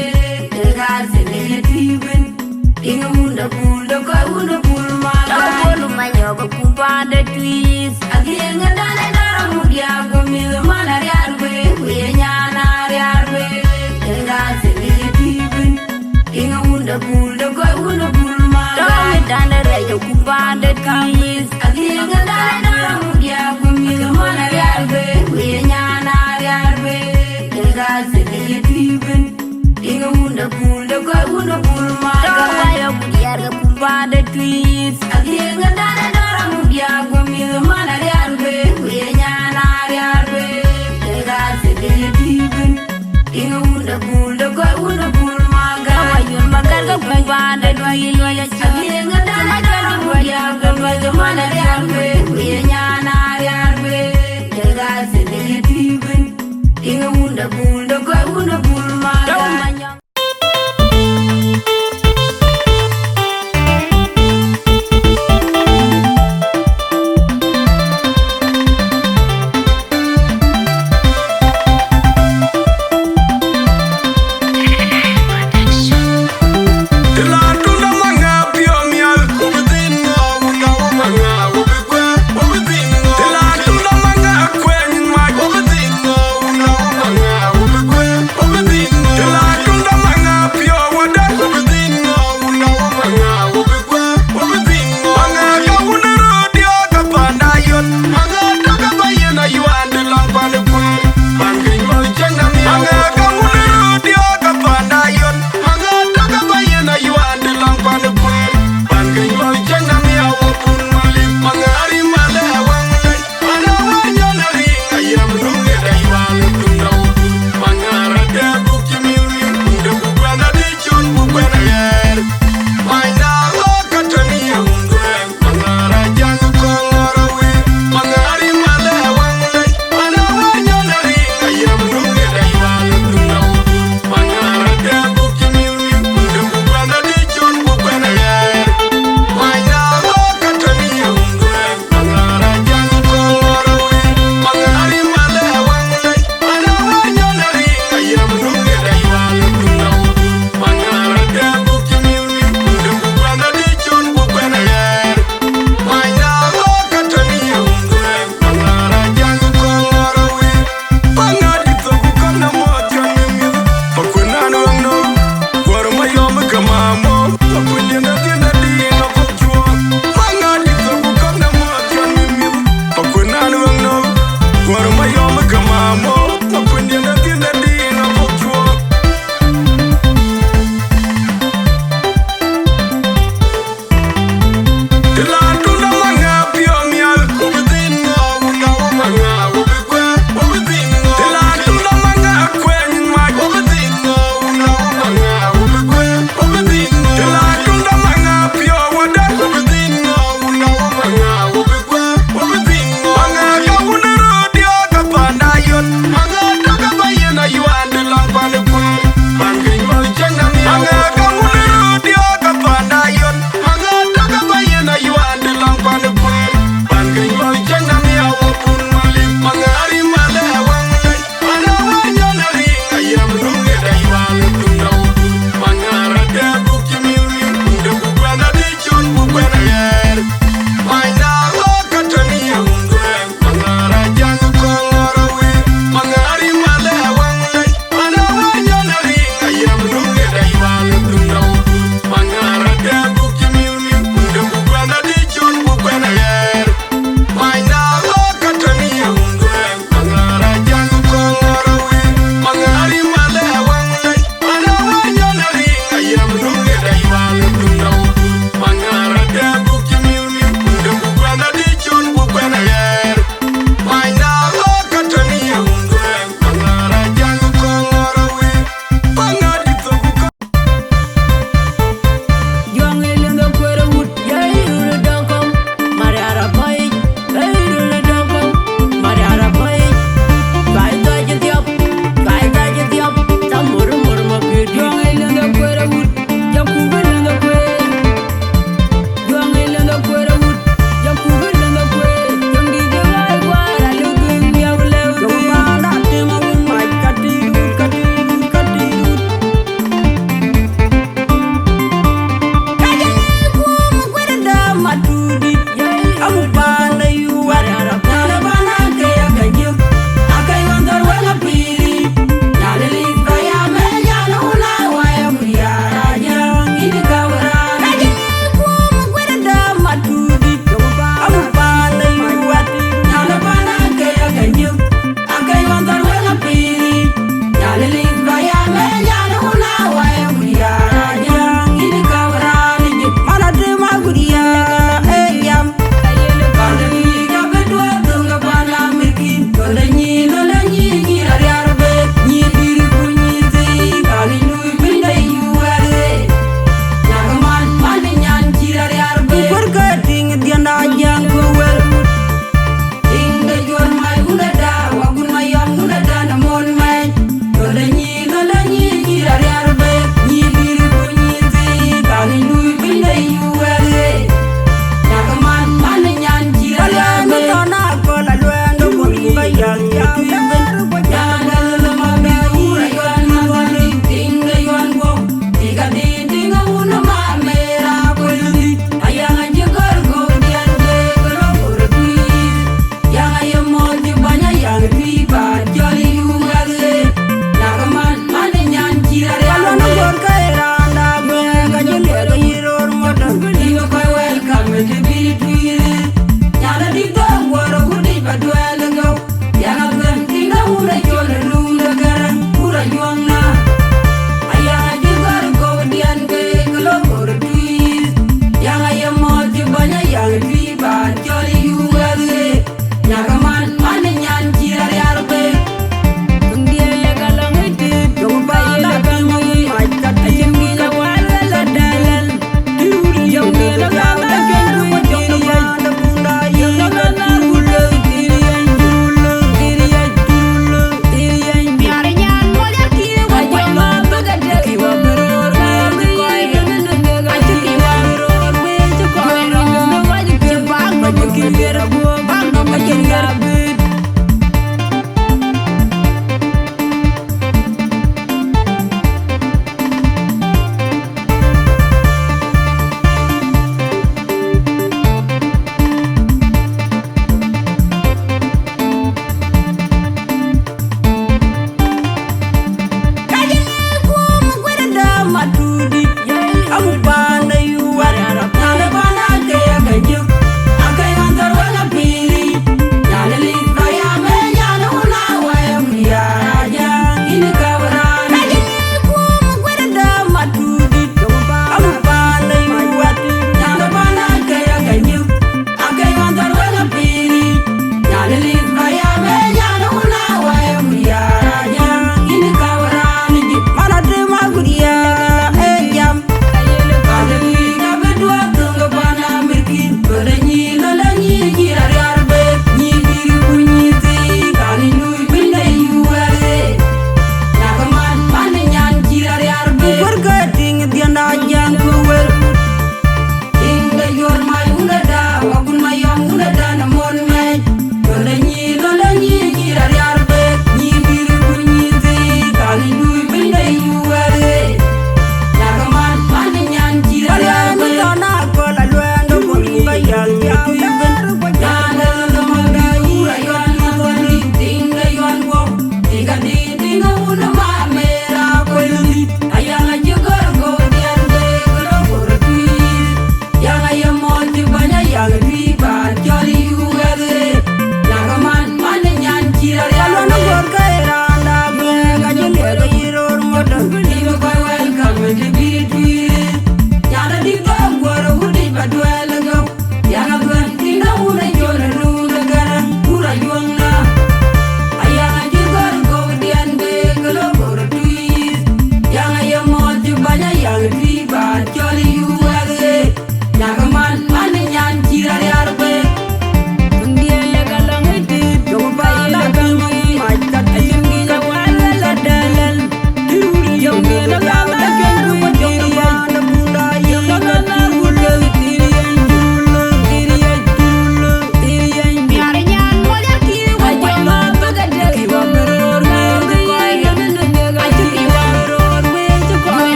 enga sege tuiben inga munda bulda ko una bulma kama manyoga kumbande tuik agienga dane dora mudia kumido mana yarbe kuyenyana yarbe enga sege tuiben inga munda bulda ko una bulma kama dane reja kumbande tuik agienga dane dora mudia kumido mana yarbe kuyenyana yarbe enga sege tuiben inga munda bulda tweets. Again, a dana dora mugia, gummy the man at Yarbe, Yana Yarbe. They got the even. In a wood of bull, the guy would have bull maga. You magaga band and why you know that you're a dana dora mugia, gummy the man at Yarbe, Yana Yarbe. They got the even. In a wood of bull, the guy would have bull maga.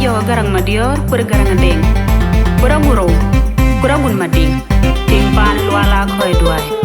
jo garang madior kur garang deng. Kura guro, kura gun mading. Ting pan luala khoi duai.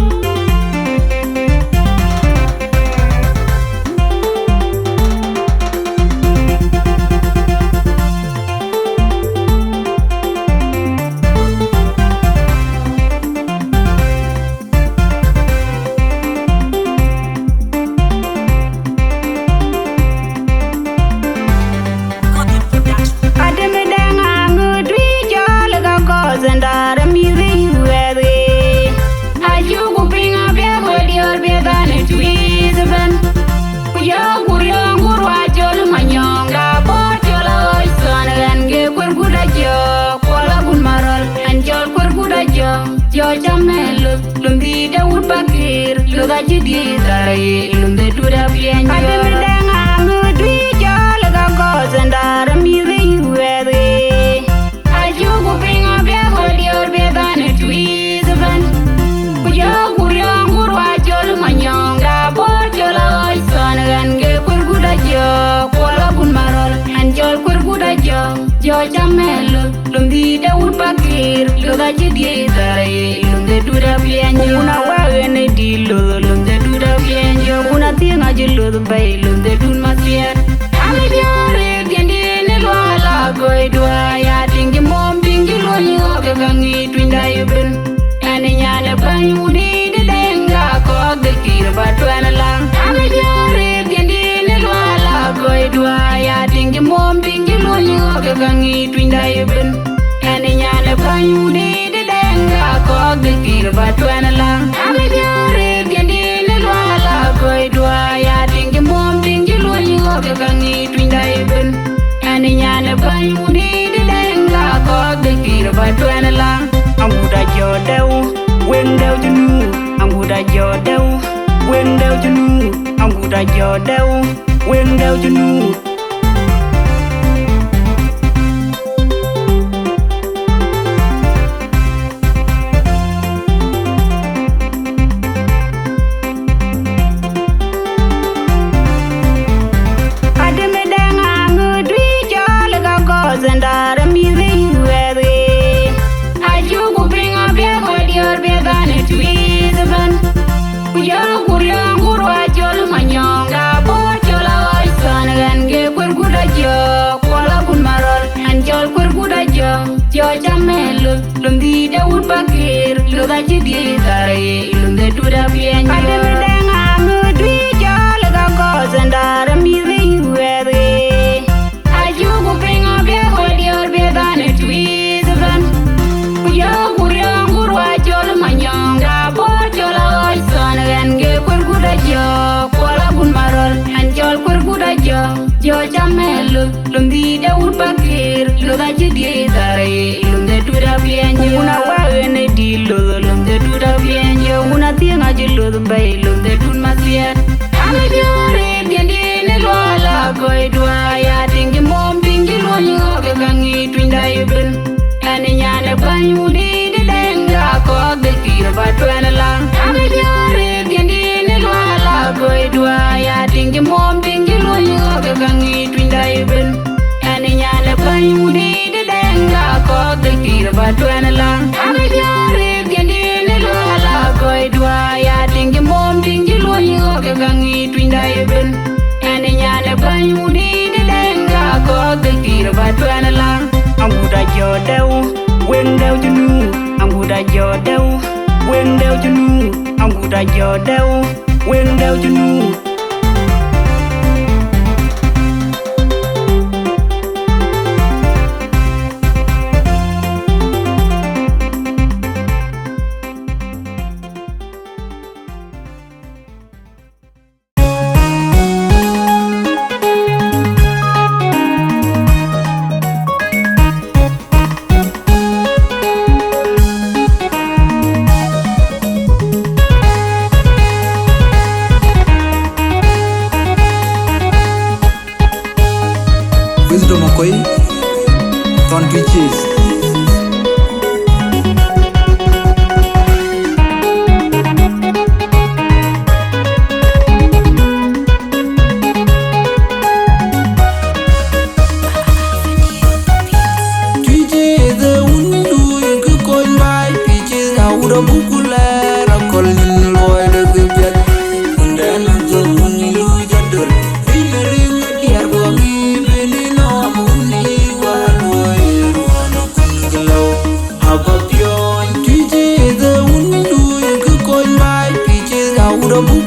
Twic East.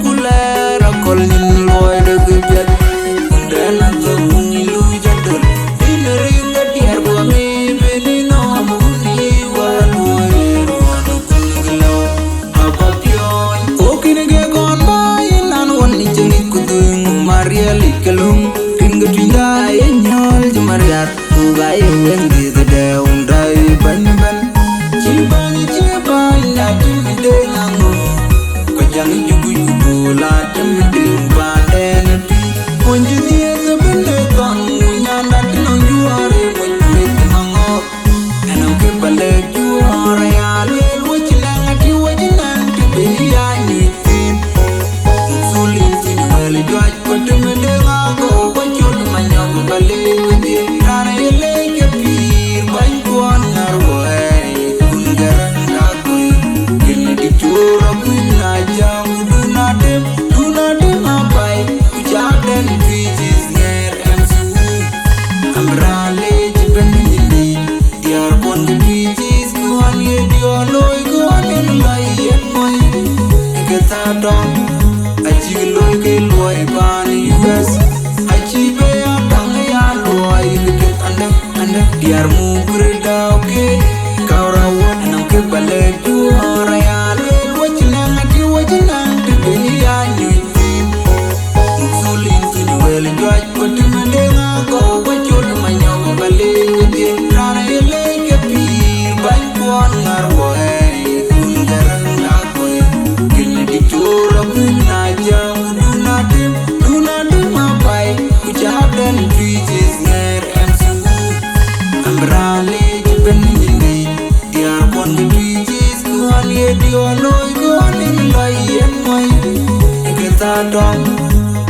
bukule rakol nin loy de gebet ndena to ni lu jadol in ringa diar bo mi benino amuni walwe ron kunglo abapyon okine ge gon mai nan woni jeni kudu maria likelum tinga tinda yenyol jumariat ugai wengi de undai ban chibani na timide nango kajang jugu jugu la timide banden ti onju dia sebende kon nyanda tinong juare mojmet nango eno ke bale juare ya le wajinang ati wajinang ti beya ni tin sulin tin wali jaj timide nango wajul manyong bale wedi rare le ke pir ban kuan narwe Biar mu berdau ke kau rawat nang ke balik juara ya le wajinang ati wajinang te beya nyutim sulin tin wel jaj pati mendenga ko wajod manyong balik di rana le ke pi ban kuan ngarwe kungarang akoy kini dicura pina jam dunadim apai ujadan twijis nger Rale jibeni diar pon twijis kuan ye dioloi kuan loi en moi ikata dong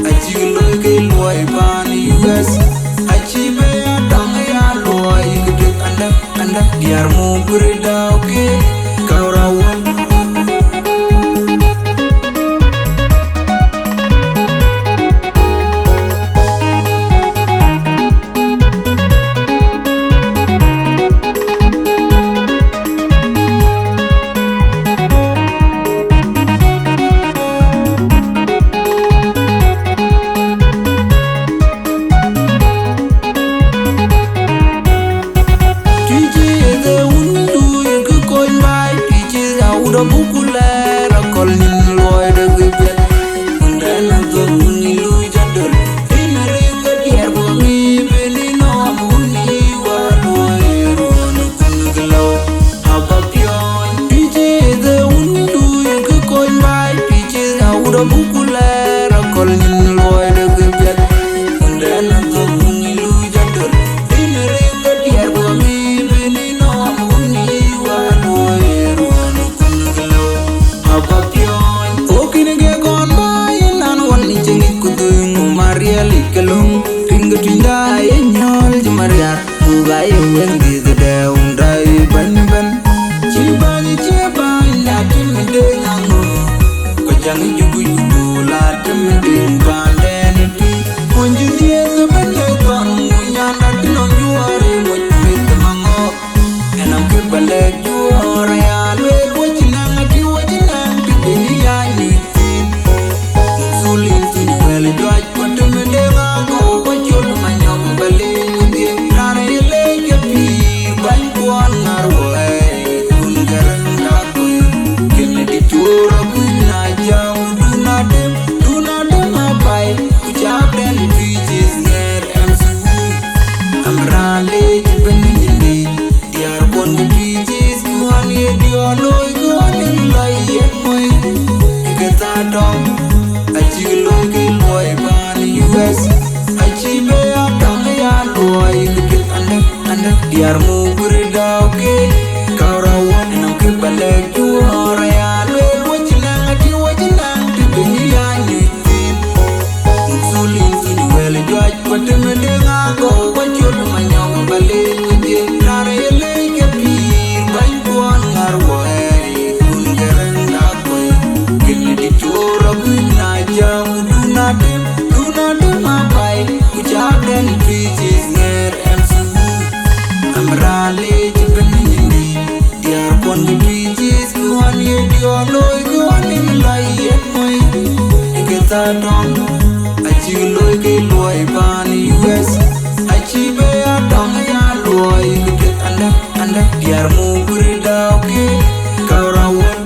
aji loi ke loi pan US aji be dong ya loi gede anda diar mu berdau ke kau rawan Biar mu berdau ke kau rawat nang ke balik juara ya le wajinang ati wajinang te beya nyutim sulin tin wel jaj pati mendenga ko wajod manyong balik di rare le ke pir ban kuan ngarwe kungarang akoy kini dicura pina jam dunadim apai ujadan twijis nger rale ta dong a chi loy ke loy pan US a chi be a dong ya loy ke anda diar mu guri dau ke kaurawon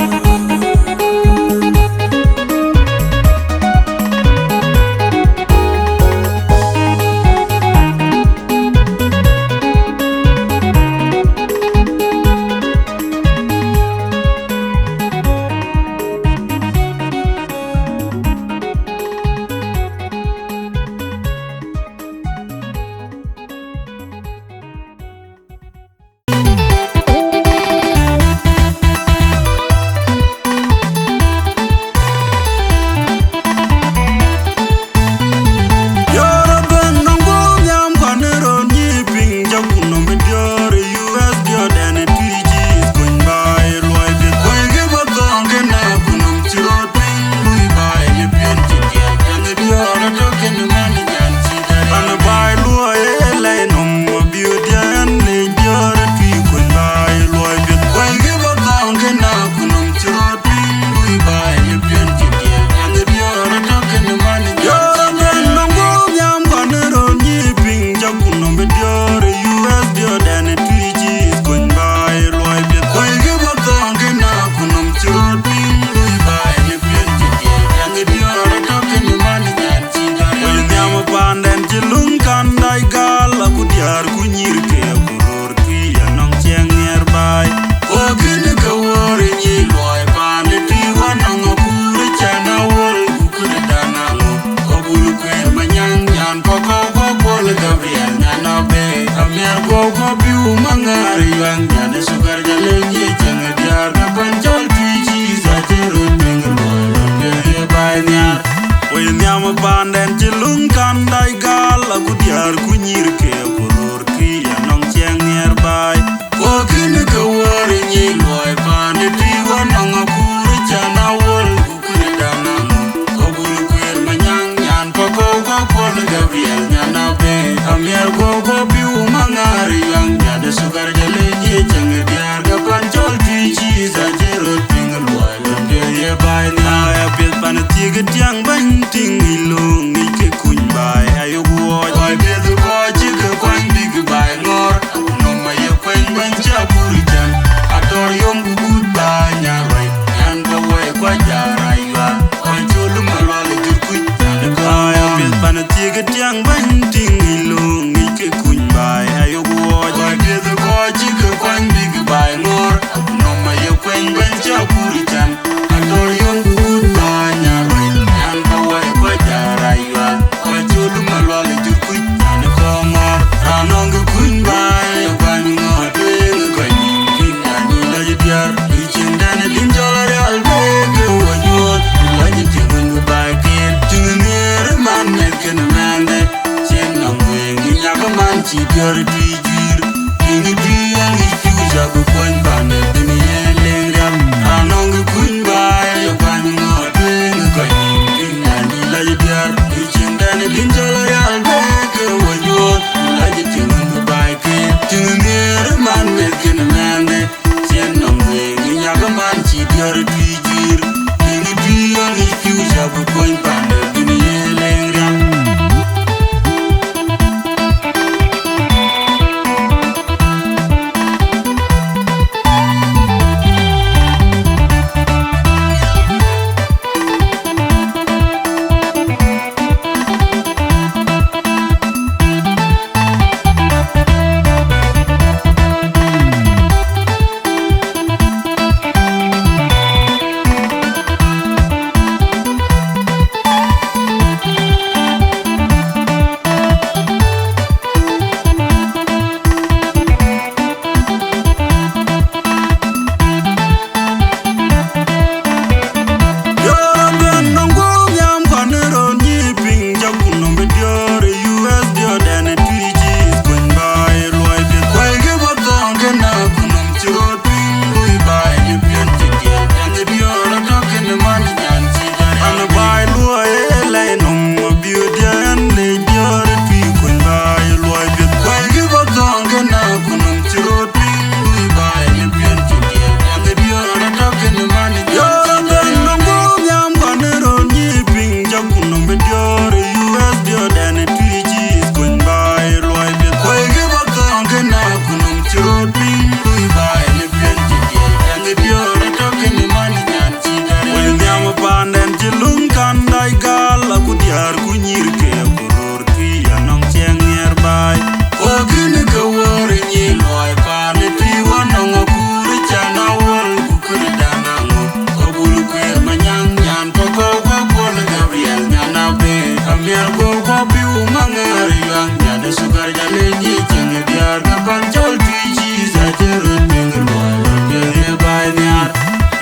Amir go go piu mangar yang nyada sugar jale ni cheng biar kapan chol tuji sa jerut mingloy be bay nyar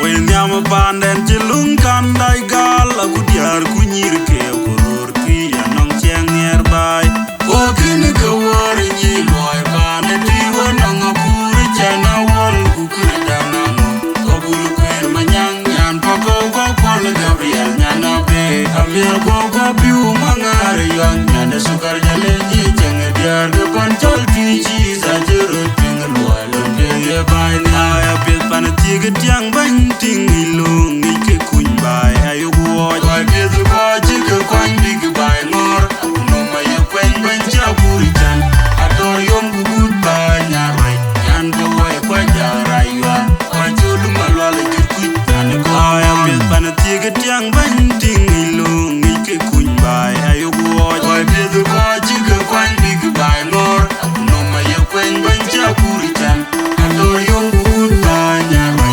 wel nyam panden chilung kandai gal aku diar kunyir ke kurur pi anong cheng ner bay o kin ka war ni loy pande ti wonong akur chana wol kukur danang ko bul kwer manyang yan poko go pol gabriel nyana be amir go go piu mangar yang nyada sukar jale ni cheng biar kapan chol tuji sa jerut mingloy be bay nyar ya pil pan ti tiang bang ting ilung ke kun bay ayo go ay ke zu ko ji ke kwan big bay ngor no may kwen ban ja buritan ador yom good bay nyarai yan go way kwa ja raywa kwa chulu malwal ke kun tan ko ay pil pan ti tiang bang ting ilung ke kun bay ayo go ay ke zu ko ji ke kwan big bay ngor no may kwen ban ja buritan ador yom good bay nyarai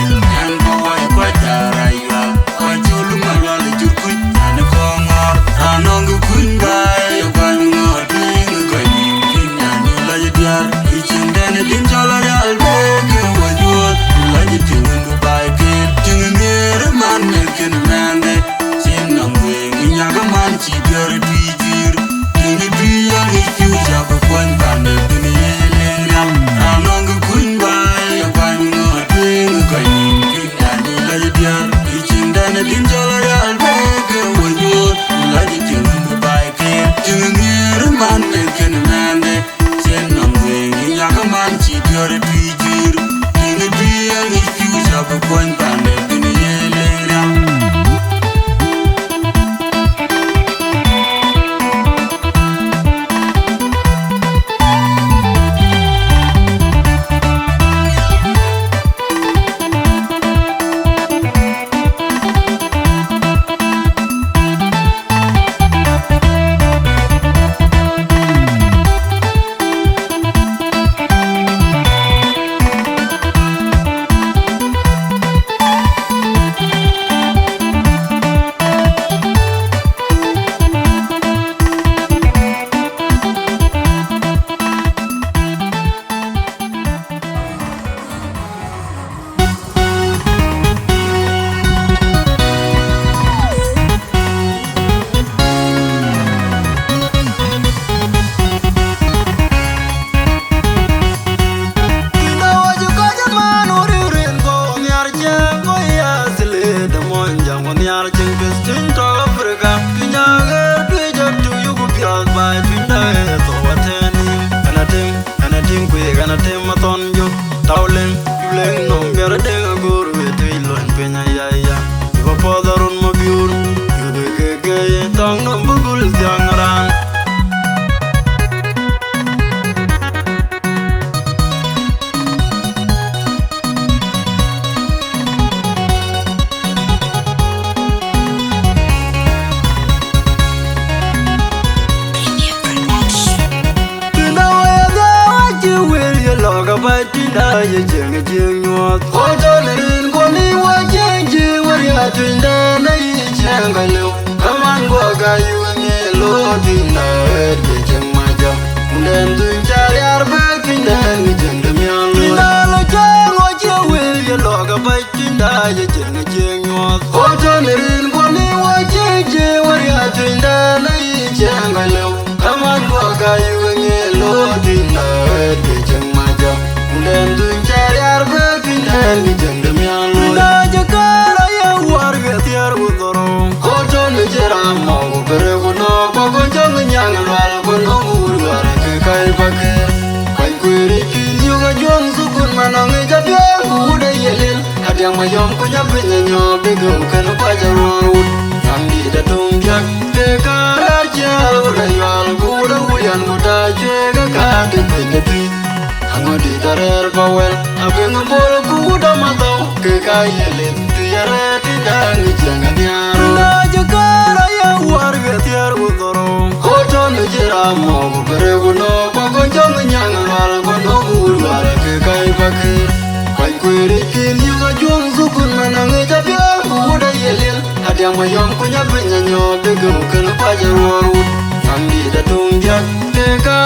Yang mayom kunya benya nyobe de go kan pa jaru ambi da tung jak te ka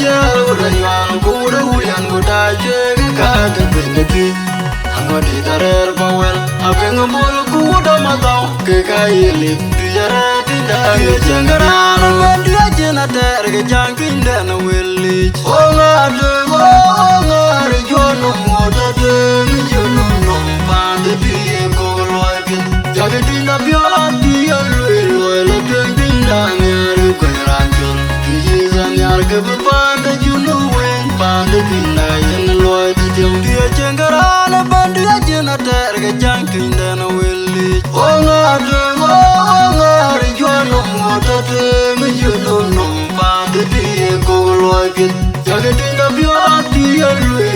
ja ura yan ku da uyan go da je ka ga de ti ango di darer bawel aben mol ku da mataw ke ka yeli ti jara ti da ye jangara no di ajena ter ge jankin da na welli o nga de o nga re jo no mo da de mi jo no no pa de ti ko loy ke jage ti na bio ti yo loy lo de tin da nyar ko ran jon ti za nyar ke pa de ju no wen pa de tin na yen loy ti jom ti jangara na bandu ajena ter ge jankin da na welli o nga de o nga re jo no mo da de mi jo no no pa de ti ko loy ke jage ti na bio ti yo loy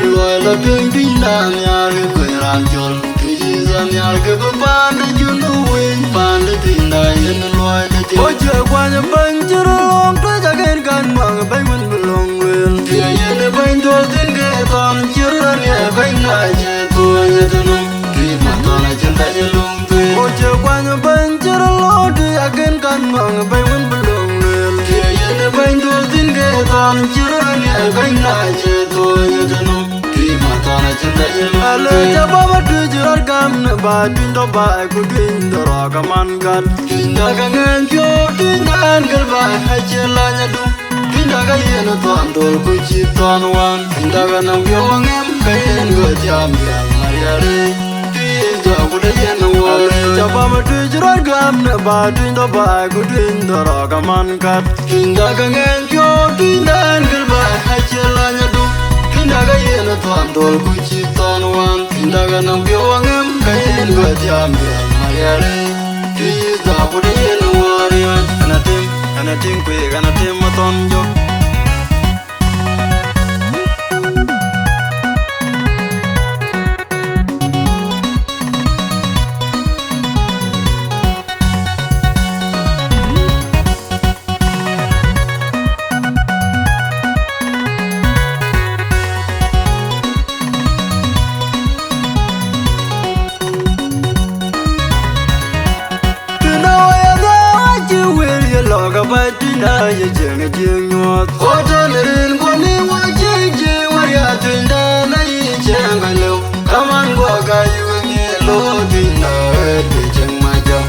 lo de tin da nyar ko ran jon ti za nyar ke pa de ju no wen pa de tin da yen loy ti jom o je kwa nya ban jero long to jage kan mang bai mun belong wel ti yen bai do tin ge ton jero ne bai na je to ye to no ti ma to na chen da ye long pe o je kwa nya ban jero long to jage kan mang bai mun belong wel ti yen bai do tin ge ton jero ne bai na je to ye to no ti ma to na chen da ye long pe ja ba ma tu jero gam na ba tin do ba ku tin do ra ka man gat tin da ga ngan jo tin an gal ba ha che la nya du tin da ga ye no to an dol ku chi ton wan tin da ga nam yo ngem ka yen go jam ya maria re ti do ku da ye no wa ja ba ma tu jero gam na ba tin do ba ku tin do ra ka man gat tin da ga ngan jo tin an gal ba ha che la nya du tin da ga ye no to an dol ku chi ton wan tin da ga nam yo ngem ka yen go jam ya maria re ti do ku da ye no wa re ana tim kwe ana tim maton jo na ye jeng jeng nyot ko tan rin ko ni wa jeng jeng wa ya tin da na ye jeng ga lo kaman go ga yu ni lo tin na de jeng ma ja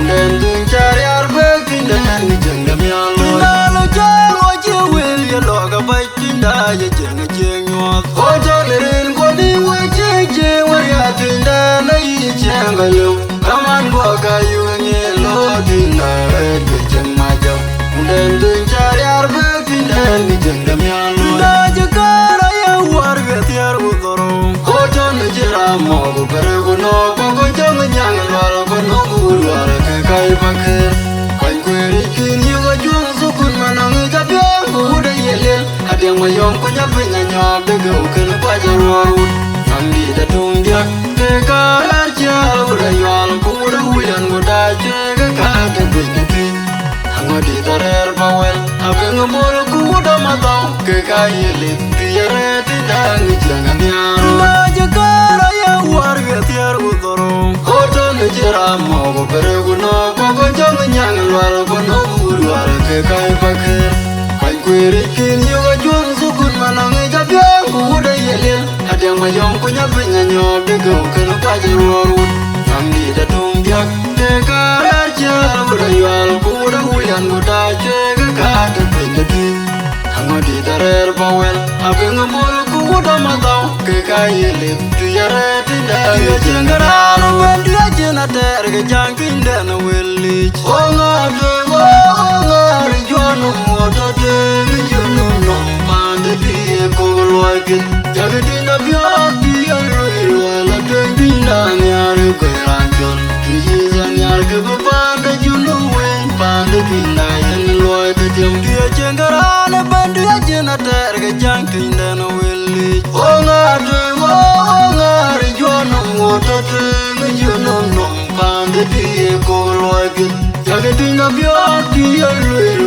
den dun char yar be tin da ni jeng da mi lo na lo jeng o je wel ye lo ga ba tin da ye jeng jeng nyot ko tan rin ko ni wa jeng jeng wa ya tin da na ye jeng ga lo kaman go ga yu ni lo tin na de jeng ma ja den dun char yar be tin da ni jeng da mi lo da je kara ya war ga tiar go doro ko ton jira mo go kare go no ko jang nyang lo ko no go lo ka kai ba ke kai ko ri kin yu ga jung su kun ma nang ga be go da ye le adeng ma yom ko nya pe nya nya de go ken pa ja ro ambi da tung dia te ka ar cha ura yal ko da hu yan go da je ga ka de be ke ngodi darer bawel aben mol ku da mataw ke ka yeli ti yare ti dang jangan ya ma je kara ya war ga tiar go doro ko to ne jira mo go bere go no ko jang nyang lwar ko no lwar ke kai pa ke kai ku ri kin yo ga jung su kun manang ga be ku da yeli adeng ma yom ku nya pe nya nyo de go ke no pa je ro ambi da tung jak te ka ar cha ura yal ku da hu yan go da je ga ka de pe ke ngodi darer bawel aben mol ku da mataw ke ka yeli ti yare ti da ye jengara no wen di ajena ter ge jankin da na welli o nga de o nga ri jo no mo da de mi jo no no pa de ti ko loy ke jage ti na bio ti yo lo la de ti na nyar ko ran jon ti za nyar ke pa de ju no wen pa de ti na yen loy de jem ti jengara na bandu ajena ter ge jankin da na welli o nga de o nga ri jo no mo da de mi jo no no pa de ti ko loy ke jage ti na bio ti yo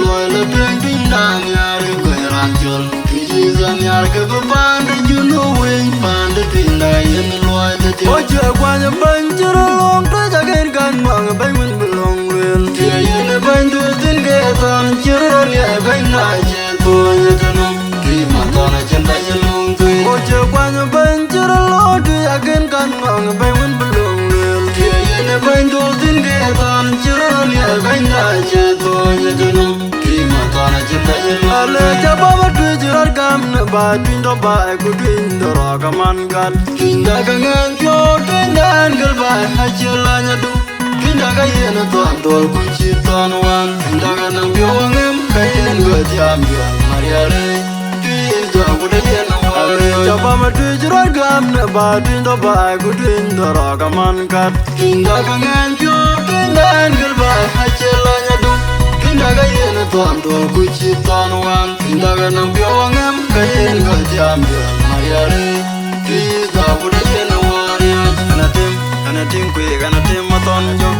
lo la de ti na nyar ko ran jon ti za nyar ke pa de ju no wen pa de ti na yen loy de jem o je kwa nya ban jero long to jage kan mang bai mun belong wel ti yen ban du chirol ya bena je to yetno ki matana chenda yelung tu oche kwan ben chirol du again kan ngong ben win belong ki yene ben do tin ge tan chirol ya bena je to yetno ki matana chenda yelung ale jaba tu jirar gam na ba pindo ba ku pindo ra kaman gat kinda gangan yo kindan gal ba hachela nyadu kinda ga yena to andol ku chi ton wan kinda ga nam yo ngem kayen go jam yo mariare kinda ku de yena wale jaba tu jirar gam na ba pindo ba ku pindo ra kaman gat kinda gangan yo kindan gal ba hachela nyadu kinda ga yena to andol ku chi ton wan kinda ga nam yo ngem kayen go jam yo mariare kinda ku de yena wale anatim kwe anatim maton jo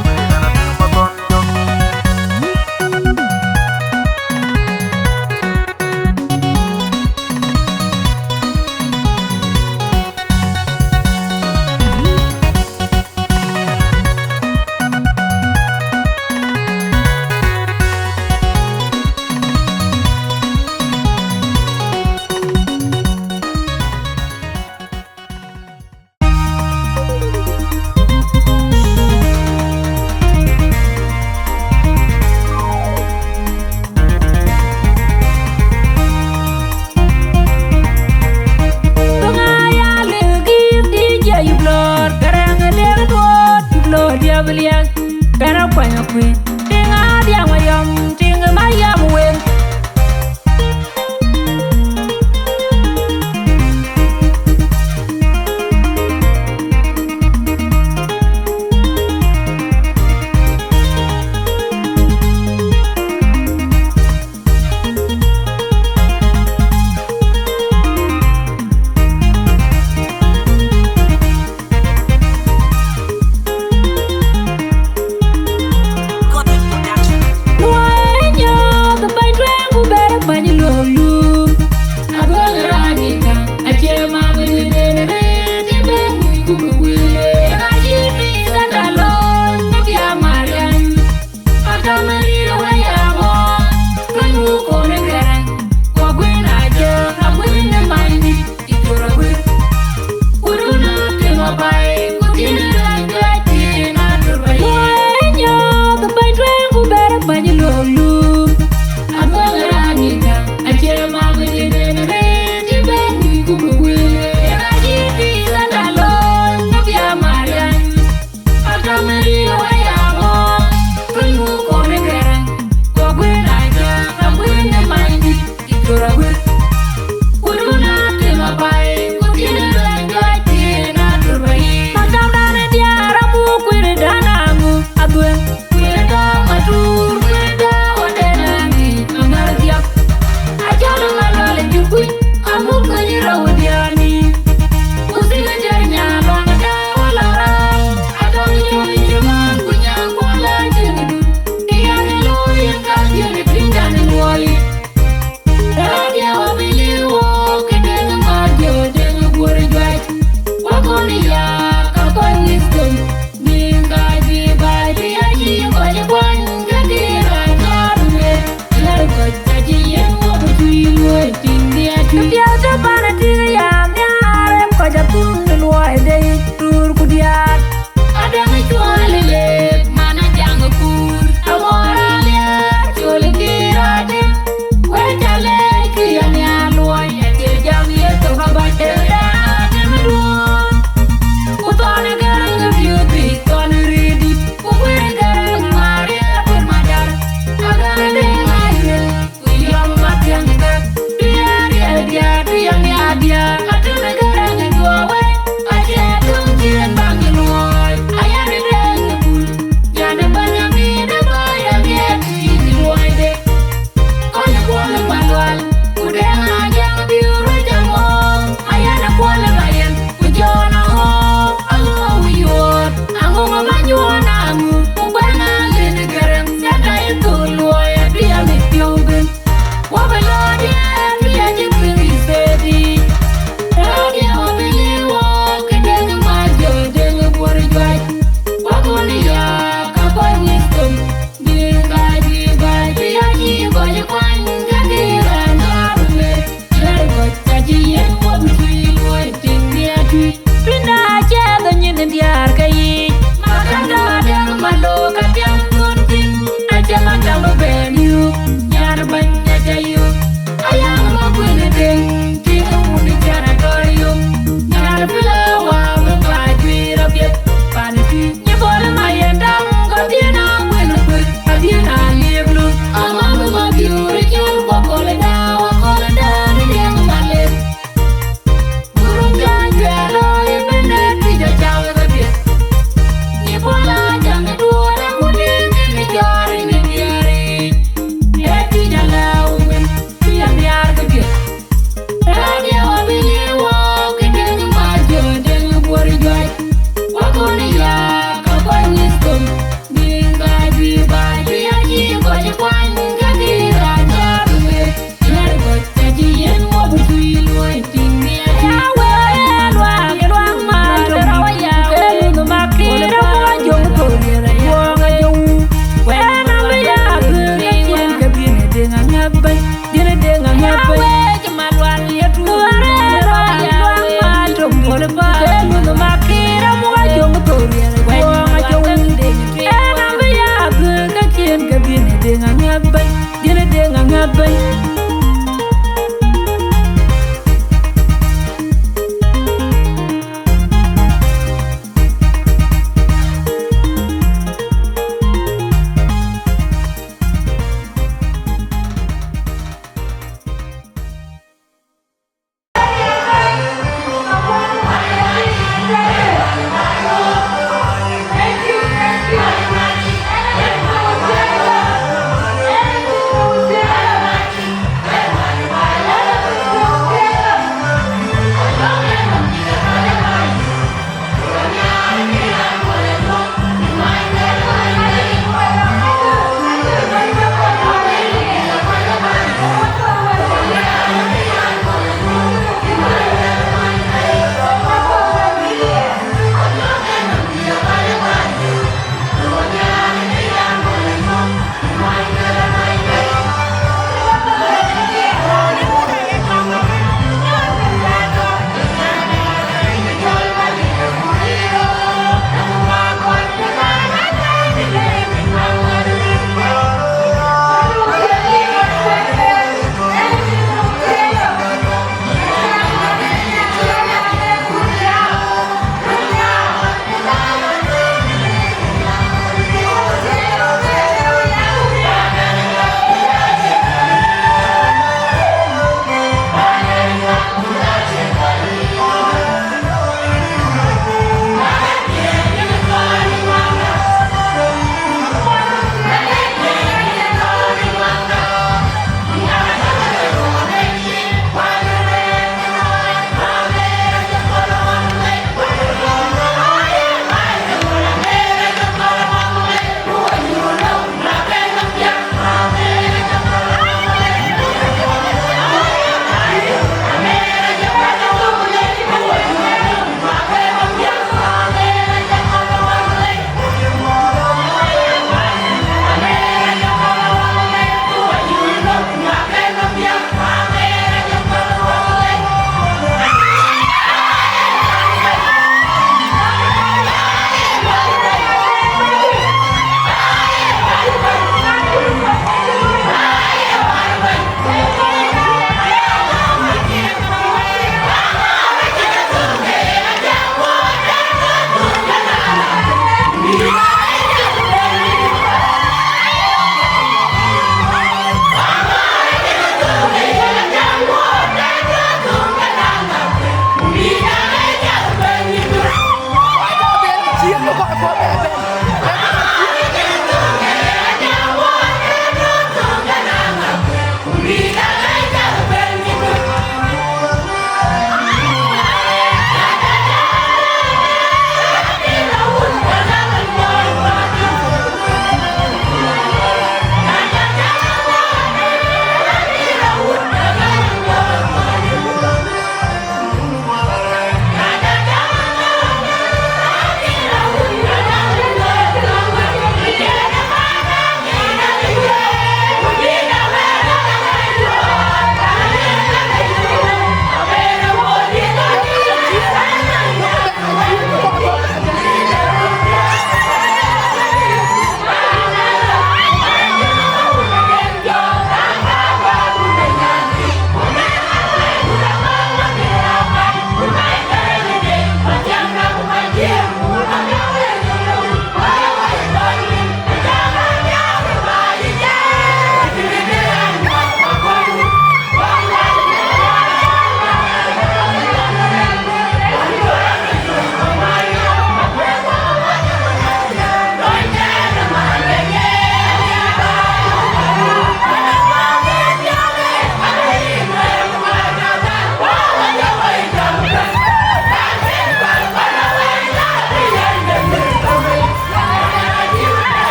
bay.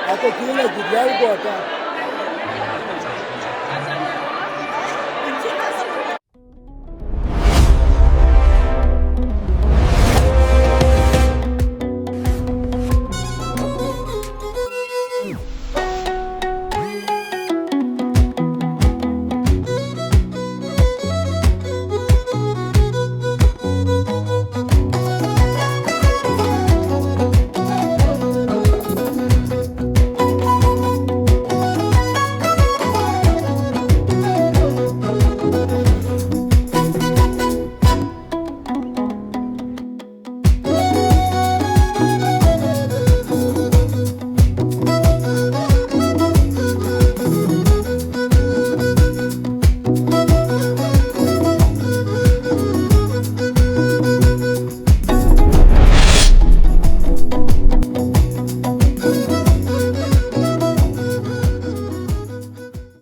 Aku kira jadi gota.